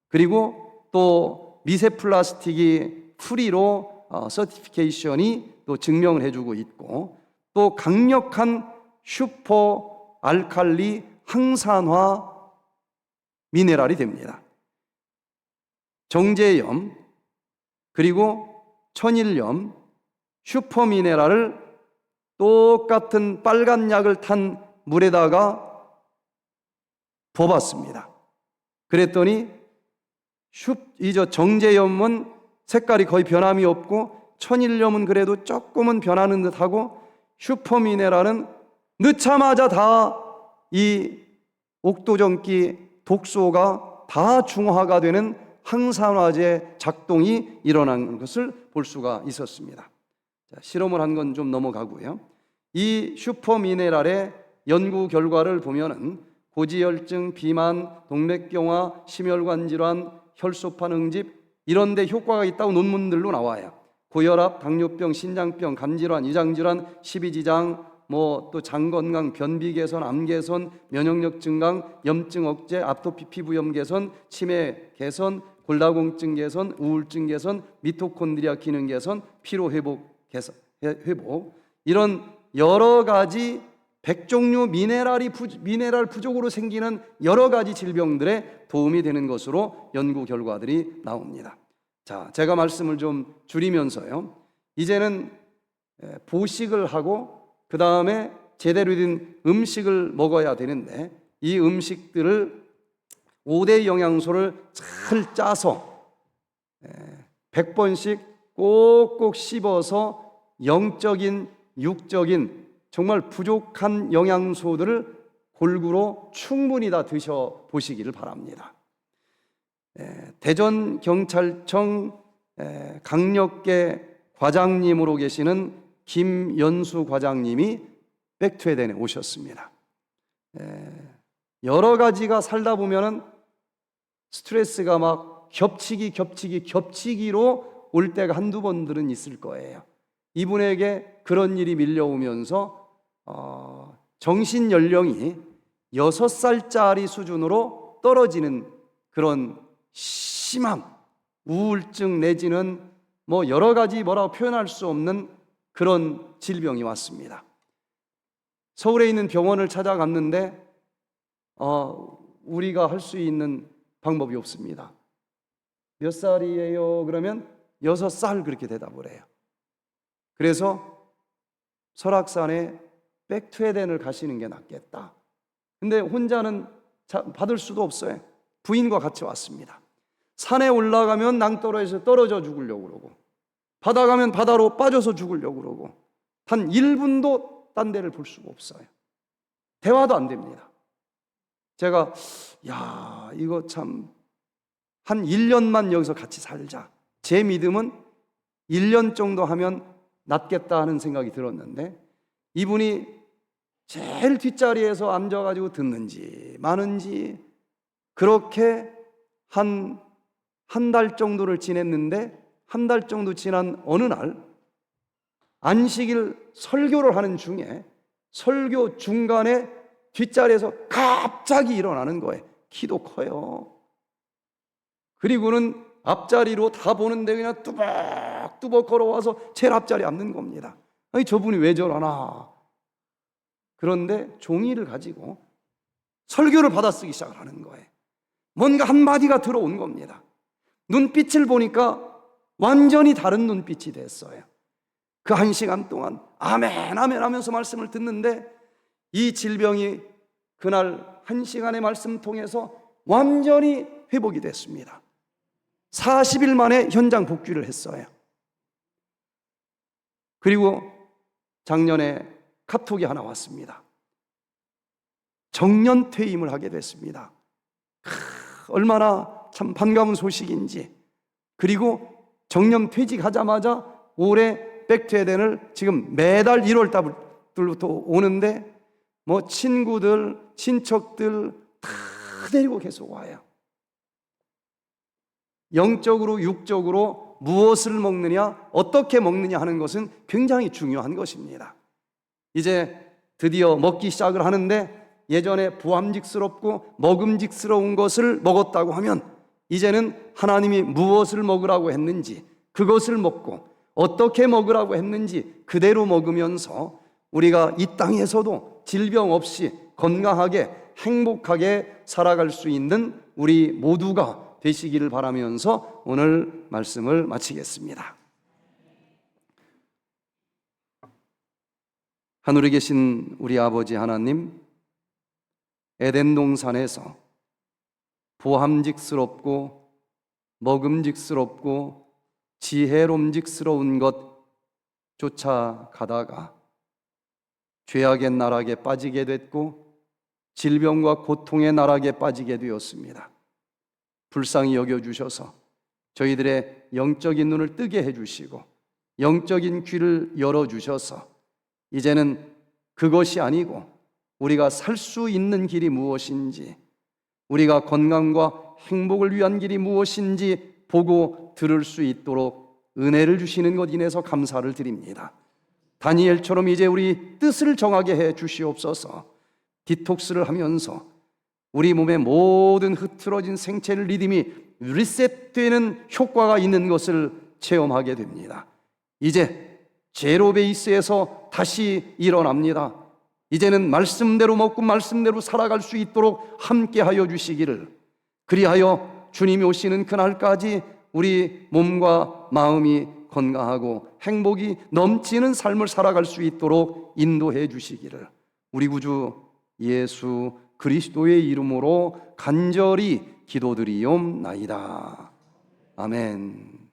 그리고 또 미세 플라스틱이 프리로 서티피케이션이 또 증명을 해주고 있고, 또 강력한 슈퍼 알칼리 항산화 미네랄이 됩니다. 정제염, 그리고 천일염, 슈퍼 미네랄을 똑같은 빨간 약을 탄 물에다가 부어봤습니다. 그랬더니 정제염은 색깔이 거의 변함이 없고, 천일염은 그래도 조금은 변하는 듯하고, 슈퍼미네랄은 넣자마자 다 이 옥도전기 독소가 다 중화가 되는 항산화제 작동이 일어나는 것을 볼 수가 있었습니다. 자, 실험을 한 건 좀 넘어가고요. 이 슈퍼미네랄의 연구 결과를 보면은 고지혈증, 비만, 동맥경화, 심혈관 질환, 혈소판 응집 이런 데 효과가 있다고 논문들로 나와요. 고혈압, 당뇨병, 신장병, 간질환, 위장질환, 십이지장, 또 장 건강, 변비 개선, 암 개선, 면역력 증강, 염증 억제, 아토피 피부염 개선, 치매 개선, 골다공증 개선, 우울증 개선, 미토콘드리아 기능 개선, 피로 회복 이런 여러 가지 100종류 미네랄 부족으로 생기는 여러 가지 질병들에 도움이 되는 것으로 연구 결과들이 나옵니다. 자, 제가 말씀을 좀 줄이면서요, 이제는 보식을 하고 그 다음에 제대로 된 음식을 먹어야 되는데, 이 음식들을 5대 영양소를 잘 짜서 100번씩 꼭꼭 씹어서 영적인, 육적인 정말 부족한 영양소들을 골고루 충분히 다 드셔보시기를 바랍니다. 대전경찰청 강력계 과장님으로 계시는 김연수 과장님이 백투에덴에 오셨습니다. 여러 가지가 살다 보면은 스트레스가 막 겹치기로 올 때가 한두 번들은 있을 거예요. 이분에게 그런 일이 밀려오면서 정신 연령이 6살짜리 수준으로 떨어지는 그런 심한 우울증 내지는 여러 가지 뭐라고 표현할 수 없는 그런 질병이 왔습니다. 서울에 있는 병원을 찾아갔는데 우리가 할 수 있는 방법이 없습니다. 몇 살이에요? 그러면 6살 그렇게 대답을 해요. 그래서 설악산에 백투에덴을 가시는 게 낫겠다. 근데 혼자는 받을 수도 없어요. 부인과 같이 왔습니다. 산에 올라가면 낭떠러지에서 떨어져 죽으려고 그러고, 바다 가면 바다로 빠져서 죽으려고 그러고, 단 1분도 딴 데를 볼 수가 없어요. 대화도 안 됩니다. 제가 이거 참 한 1년만 여기서 같이 살자. 제 믿음은 1년 정도 하면 낫겠다 하는 생각이 들었는데, 이분이 제일 뒷자리에서 앉아가지고 듣는지 마는지 그렇게 한 달 정도를 지냈는데, 한 달 정도 지난 어느 날 안식일 설교를 하는 중에 설교 중간에 뒷자리에서 갑자기 일어나는 거예요. 키도 커요. 그리고는 앞자리로 다 보는데 그냥 뚜벅뚜벅 걸어와서 제일 앞자리에 앉는 겁니다. 아니, 저분이 왜 저러나. 그런데 종이를 가지고 설교를 받아쓰기 시작을 하는 거예요. 뭔가 한마디가 들어온 겁니다. 눈빛을 보니까 완전히 다른 눈빛이 됐어요. 그 1시간 동안 아멘 아멘 하면서 말씀을 듣는데, 이 질병이 그날 1시간의 말씀 통해서 완전히 회복이 됐습니다. 40일 만에 현장 복귀를 했어요. 그리고 작년에 카톡이 하나 왔습니다. 정년 퇴임을 하게 됐습니다. 얼마나 참 반가운 소식인지. 그리고 정년 퇴직하자마자 올해 백투에덴을 지금 매달 1월 달부터 오는데, 뭐 친구들, 친척들 다 데리고 계속 와요. 영적으로 육적으로 무엇을 먹느냐, 어떻게 먹느냐 하는 것은 굉장히 중요한 것입니다. 이제 드디어 먹기 시작을 하는데, 예전에 부함직스럽고 먹음직스러운 것을 먹었다고 하면 이제는 하나님이 무엇을 먹으라고 했는지 그것을 먹고 어떻게 먹으라고 했는지 그대로 먹으면서 우리가 이 땅에서도 질병 없이 건강하게 행복하게 살아갈 수 있는 우리 모두가 되시기를 바라면서 오늘 말씀을 마치겠습니다. 하늘에 계신 우리 아버지 하나님, 에덴 동산에서 보함직스럽고 먹음직스럽고 지혜롬직스러운 것 쫓아가다가 죄악의 나락에 빠지게 됐고 질병과 고통의 나락에 빠지게 되었습니다. 불쌍히 여겨주셔서 저희들의 영적인 눈을 뜨게 해주시고 영적인 귀를 열어주셔서 이제는 그것이 아니고 우리가 살 수 있는 길이 무엇인지, 우리가 건강과 행복을 위한 길이 무엇인지 보고 들을 수 있도록 은혜를 주시는 것 인해서 감사를 드립니다. 다니엘처럼 이제 우리 뜻을 정하게 해 주시옵소서. 디톡스를 하면서 우리 몸의 모든 흐트러진 생체를 리듬이 리셋되는 효과가 있는 것을 체험하게 됩니다. 이제 제로 베이스에서 다시 일어납니다. 이제는 말씀대로 먹고 말씀대로 살아갈 수 있도록 함께하여 주시기를, 그리하여 주님이 오시는 그날까지 우리 몸과 마음이 건강하고 행복이 넘치는 삶을 살아갈 수 있도록 인도해 주시기를 우리 구주 예수 그리스도의 이름으로 간절히 기도드리옵나이다. 아멘.